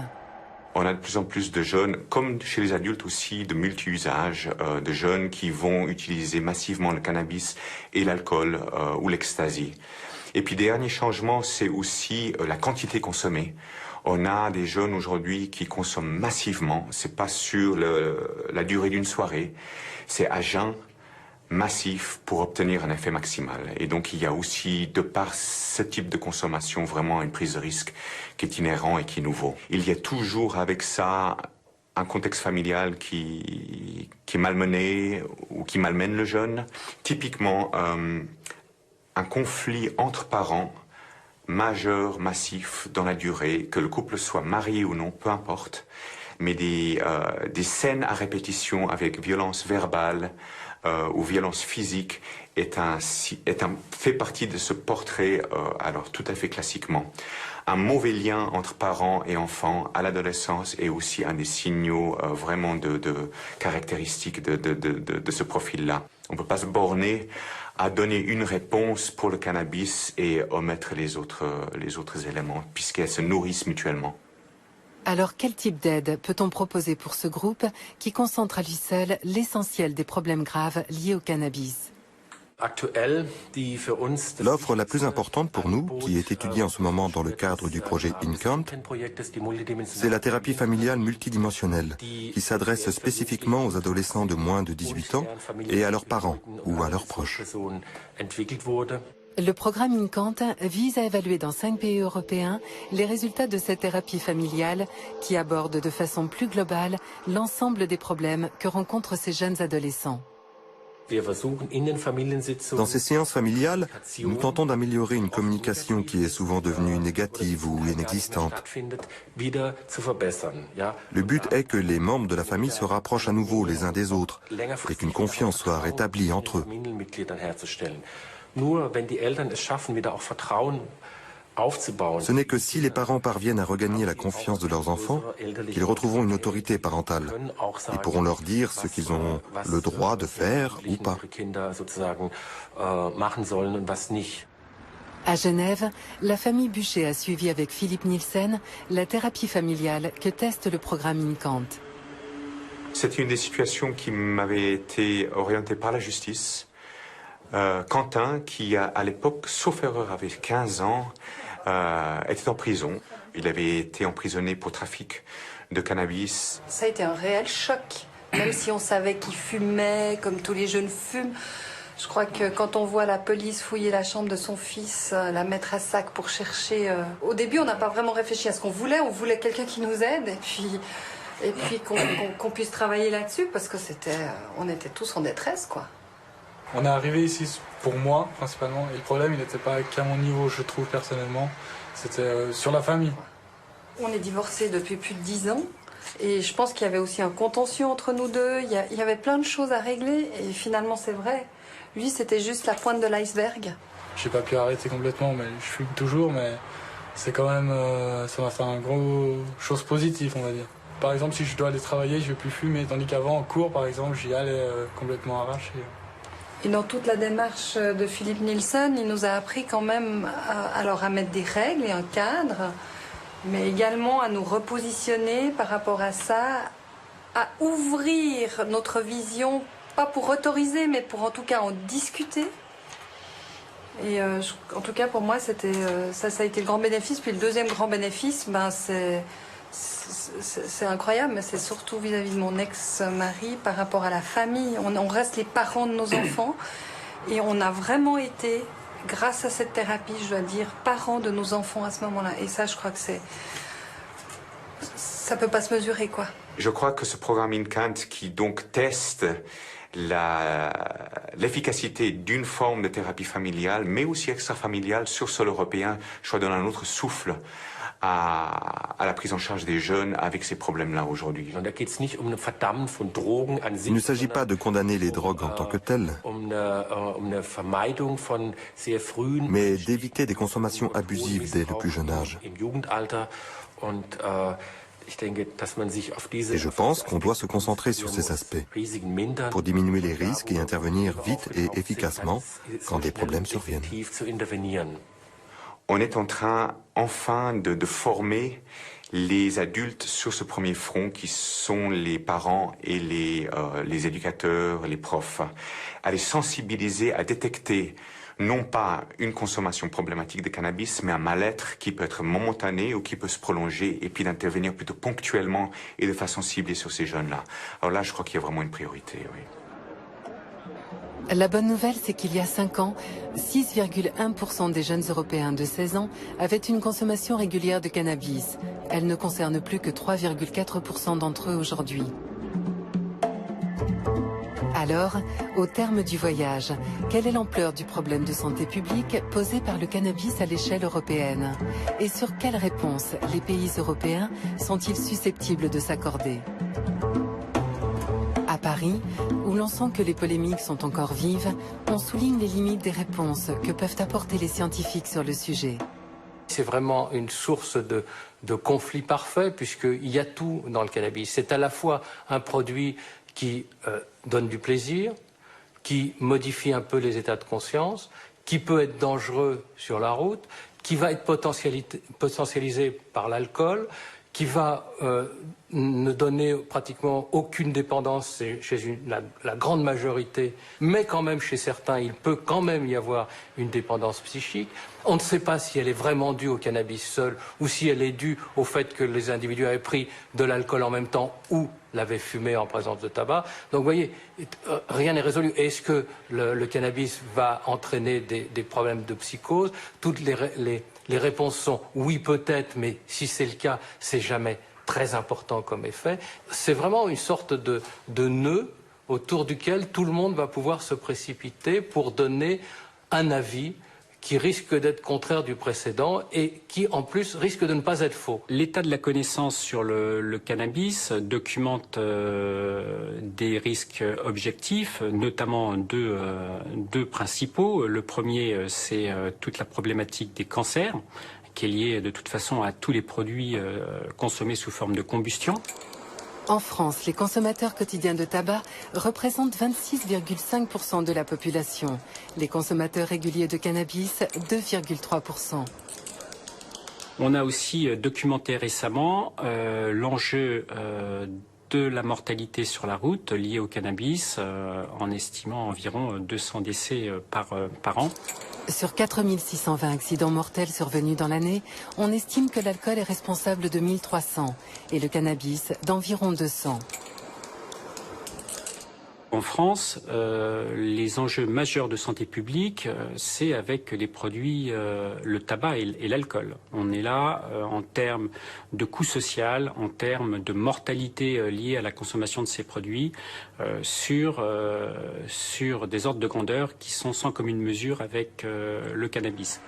On a de plus en plus de jeunes, comme chez les adultes aussi, de multi-usages, de jeunes qui vont utiliser massivement le cannabis et l'alcool ou l'ecstasy. Et puis, dernier changement, c'est aussi la quantité consommée. On a des jeunes aujourd'hui qui consomment massivement. C'est pas sur la durée d'une soirée, c'est à jeun, massif pour obtenir un effet maximal. Et donc il y a aussi, de par ce type de consommation, vraiment une prise de risque qui est inhérent et qui est nouveau. Il y a toujours avec ça un contexte familial qui est malmené ou qui malmène le jeune. Typiquement, un conflit entre parents majeur, massif dans la durée, que le couple soit marié ou non, peu importe, mais des scènes à répétition avec violence verbale, ou violence physique fait partie de ce portrait, alors tout à fait classiquement. Un mauvais lien entre parents et enfants à l'adolescence est aussi un des signaux vraiment de caractéristiques de ce profil-là. On ne peut pas se borner à donner une réponse pour le cannabis et omettre les autres éléments, puisqu'elles se nourrissent mutuellement. Alors, quel type d'aide peut-on proposer pour ce groupe qui concentre à lui seul l'essentiel des problèmes graves liés au cannabis? L'offre la plus importante pour nous, qui est étudiée en ce moment dans le cadre du projet InCant, c'est la thérapie familiale multidimensionnelle, qui s'adresse spécifiquement aux adolescents de moins de 18 ans et à leurs parents ou à leurs proches. Le programme InCant vise à évaluer dans 5 pays européens les résultats de cette thérapie familiale qui aborde de façon plus globale l'ensemble des problèmes que rencontrent ces jeunes adolescents. Dans ces séances familiales, nous tentons d'améliorer une communication qui est souvent devenue négative ou inexistante. Le but est que les membres de la famille se rapprochent à nouveau les uns des autres et qu'une confiance soit rétablie entre eux. Ce n'est que si les parents parviennent à regagner la confiance de leurs enfants qu'ils retrouveront une autorité parentale et pourront leur dire ce qu'ils ont le droit de faire ou pas. À Genève, la famille Buchet a suivi avec Philippe Nielsen la thérapie familiale que teste le programme InCant. C'est une des situations qui m'avait été orientée par la justice. Quentin, qui à l'époque, sauf erreur, avait 15 ans, était en prison. Il avait été emprisonné pour trafic de cannabis. Ça a été un réel choc, même si on savait qu'il fumait, comme tous les jeunes fument. Je crois que quand on voit la police fouiller la chambre de son fils, la mettre à sac pour chercher... Au début, on n'a pas vraiment réfléchi à ce qu'on voulait. On voulait quelqu'un qui nous aide et puis qu'on puisse travailler là-dessus parce que on était tous en détresse, quoi. On est arrivé ici pour moi, principalement, et le problème, il n'était pas qu'à mon niveau, je trouve, personnellement, c'était sur la famille. On est divorcés depuis plus de 10 ans, et je pense qu'il y avait aussi un contentieux entre nous deux, il y avait plein de choses à régler, et finalement, c'est vrai. Lui, c'était juste la pointe de l'iceberg. J'ai pas pu arrêter complètement, mais je fume toujours, mais c'est quand même, ça m'a fait un gros chose positive, on va dire. Par exemple, si je dois aller travailler, je vais plus fumer, tandis qu'avant, en cours, par exemple, j'y allais complètement arraché. Et dans toute la démarche de Philippe Nielsen, il nous a appris quand même à mettre des règles et un cadre, mais également à nous repositionner par rapport à ça, à ouvrir notre vision, pas pour autoriser, mais pour en tout cas en discuter. Et en tout cas, pour moi, ça a été le grand bénéfice. Puis le deuxième grand bénéfice, c'est incroyable, mais c'est surtout vis-à-vis de mon ex-mari par rapport à la famille. On reste les parents de nos enfants et on a vraiment été, grâce à cette thérapie, je dois dire, parents de nos enfants à ce moment-là. Et ça, je crois que ça peut pas se mesurer, quoi. Je crois que ce programme InCant qui donc teste l'efficacité d'une forme de thérapie familiale, mais aussi extra-familiale sur sol européen, je crois, donne un autre souffle à la prise en charge des jeunes avec ces problèmes-là aujourd'hui. Il ne s'agit pas de condamner les drogues en tant que telles, mais d'éviter des consommations abusives dès le plus jeune âge. Et je pense qu'on doit se concentrer sur ces aspects pour diminuer les risques et intervenir vite et efficacement quand des problèmes surviennent. On est en train enfin de former les adultes sur ce premier front qui sont les parents et les éducateurs, les profs, à les sensibiliser, à détecter non pas une consommation problématique de cannabis, mais un mal-être qui peut être momentané ou qui peut se prolonger et puis d'intervenir plutôt ponctuellement et de façon ciblée sur ces jeunes-là. Alors là, je crois qu'il y a vraiment une priorité, oui. La bonne nouvelle, c'est qu'il y a 5 ans, 6,1% des jeunes Européens de 16 ans avaient une consommation régulière de cannabis. Elle ne concerne plus que 3,4% d'entre eux aujourd'hui. Alors, au terme du voyage, quelle est l'ampleur du problème de santé publique posé par le cannabis à l'échelle européenne? Et sur quelles réponses les pays européens sont-ils susceptibles de s'accorder? À Paris, où l'on sent que les polémiques sont encore vives, on souligne les limites des réponses que peuvent apporter les scientifiques sur le sujet. C'est vraiment une source de conflit parfait, puisqu'il y a tout dans le cannabis. C'est à la fois un produit qui donne du plaisir, qui modifie un peu les états de conscience, qui peut être dangereux sur la route, qui va être potentialisé par l'alcool, qui va ne donner pratiquement aucune dépendance chez la grande majorité, mais quand même chez certains, il peut quand même y avoir une dépendance psychique. On ne sait pas si elle est vraiment due au cannabis seul ou si elle est due au fait que les individus avaient pris de l'alcool en même temps ou l'avaient fumé en présence de tabac. Donc vous voyez, rien n'est résolu. Est-ce que le cannabis va entraîner des problèmes de psychose? Toutes les réponses sont oui peut-être, mais si c'est le cas, c'est jamais très important comme effet. C'est vraiment une sorte de nœud autour duquel tout le monde va pouvoir se précipiter pour donner un avis qui risque d'être contraire du précédent et qui, en plus, risque de ne pas être faux. L'état de la connaissance sur le cannabis documente des risques objectifs, notamment deux principaux. Le premier, c'est toute la problématique des cancers, qui est liée de toute façon à tous les produits consommés sous forme de combustion. En France, les consommateurs quotidiens de tabac représentent 26,5% de la population. Les consommateurs réguliers de cannabis, 2,3%. On a aussi documenté récemment l'enjeu de la mortalité sur la route liée au cannabis, en estimant environ 200 décès par an. Sur 4620 accidents mortels survenus dans l'année, on estime que l'alcool est responsable de 1300 et le cannabis d'environ 200. En France, les enjeux majeurs de santé publique, c'est avec les produits, le tabac et l'alcool. On est là en termes de coût social, en termes de mortalité liée à la consommation de ces produits, sur des ordres de grandeur qui sont sans commune mesure avec le cannabis.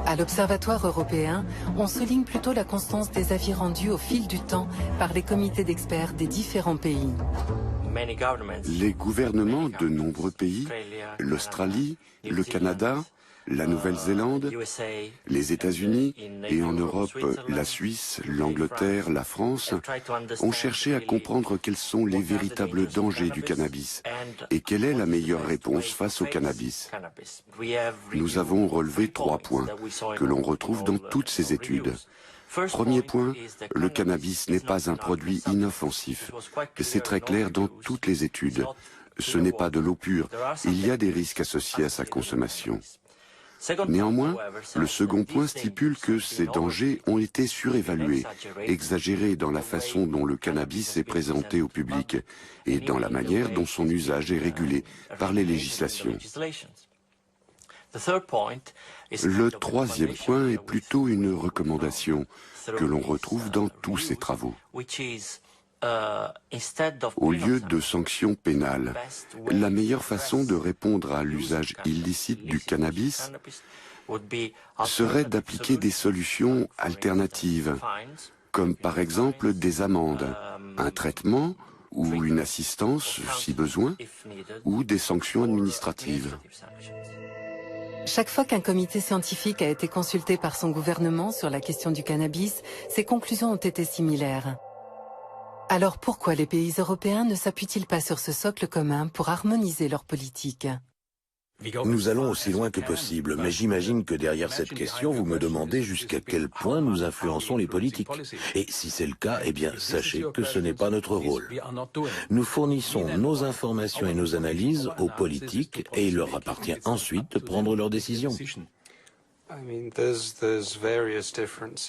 À l'Observatoire européen, on souligne plutôt la constance des avis rendus au fil du temps par les comités d'experts des différents pays. Les gouvernements de nombreux pays, l'Australie, le Canada, la Nouvelle-Zélande, les États-Unis et en Europe, la Suisse, l'Angleterre, la France, ont cherché à comprendre quels sont les véritables dangers du cannabis et quelle est la meilleure réponse face au cannabis. Nous avons relevé 3 points que l'on retrouve dans toutes ces études. Premier point, le cannabis n'est pas un produit inoffensif. C'est très clair dans toutes les études. Ce n'est pas de l'eau pure. Il y a des risques associés à sa consommation. Néanmoins, le second point stipule que ces dangers ont été surévalués, exagérés dans la façon dont le cannabis est présenté au public et dans la manière dont son usage est régulé par les législations. Le troisième point est plutôt une recommandation que l'on retrouve dans tous ces travaux. Au lieu de sanctions pénales, la meilleure façon de répondre à l'usage illicite du cannabis serait d'appliquer des solutions alternatives, comme par exemple des amendes, un traitement ou une assistance si besoin, ou des sanctions administratives. Chaque fois qu'un comité scientifique a été consulté par son gouvernement sur la question du cannabis, ses conclusions ont été similaires. Alors pourquoi les pays européens ne s'appuient-ils pas sur ce socle commun pour harmoniser leur politique ? Nous allons aussi loin que possible, mais j'imagine que derrière cette question, vous me demandez jusqu'à quel point nous influençons les politiques. Et si c'est le cas, eh bien, sachez que ce n'est pas notre rôle. Nous fournissons nos informations et nos analyses aux politiques et il leur appartient ensuite de prendre leurs décisions.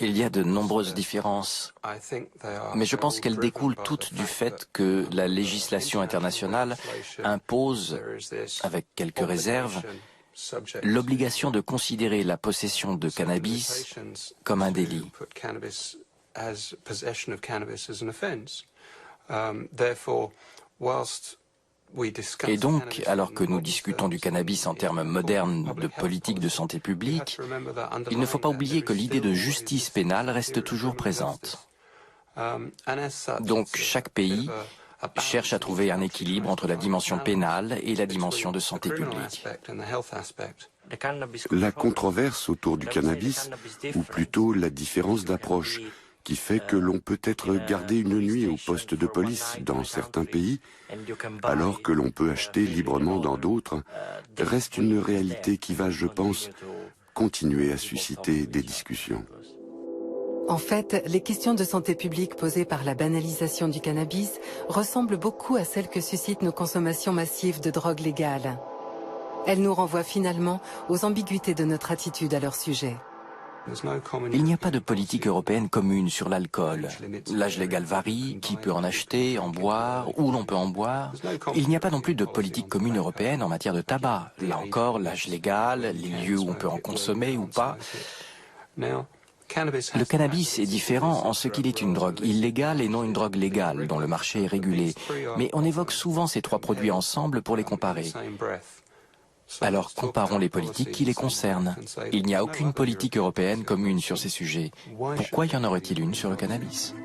Il y a de nombreuses différences, mais je pense qu'elles découlent toutes du fait que la législation internationale impose, avec quelques réserves, l'obligation de considérer la possession de cannabis comme un délit. Et donc, alors que nous discutons du cannabis en termes modernes de politique de santé publique, il ne faut pas oublier que l'idée de justice pénale reste toujours présente. Donc, chaque pays cherche à trouver un équilibre entre la dimension pénale et la dimension de santé publique. La controverse autour du cannabis, ou plutôt la différence d'approche, qui fait que l'on peut être gardé une nuit au poste de police dans certains pays, alors que l'on peut acheter librement dans d'autres, reste une réalité qui va, je pense, continuer à susciter des discussions. En fait, les questions de santé publique posées par la banalisation du cannabis ressemblent beaucoup à celles que suscitent nos consommations massives de drogues légales. Elles nous renvoient finalement aux ambiguïtés de notre attitude à leur sujet. Il n'y a pas de politique européenne commune sur l'alcool. L'âge légal varie, qui peut en acheter, en boire, où l'on peut en boire. Il n'y a pas non plus de politique commune européenne en matière de tabac. Là encore, l'âge légal, les lieux où on peut en consommer ou pas. Le cannabis est différent en ce qu'il est une drogue illégale et non une drogue légale dont le marché est régulé. Mais on évoque souvent ces trois produits ensemble pour les comparer. Alors comparons les politiques qui les concernent. Il n'y a aucune politique européenne commune sur ces sujets. Pourquoi y en aurait-il une sur le cannabis ?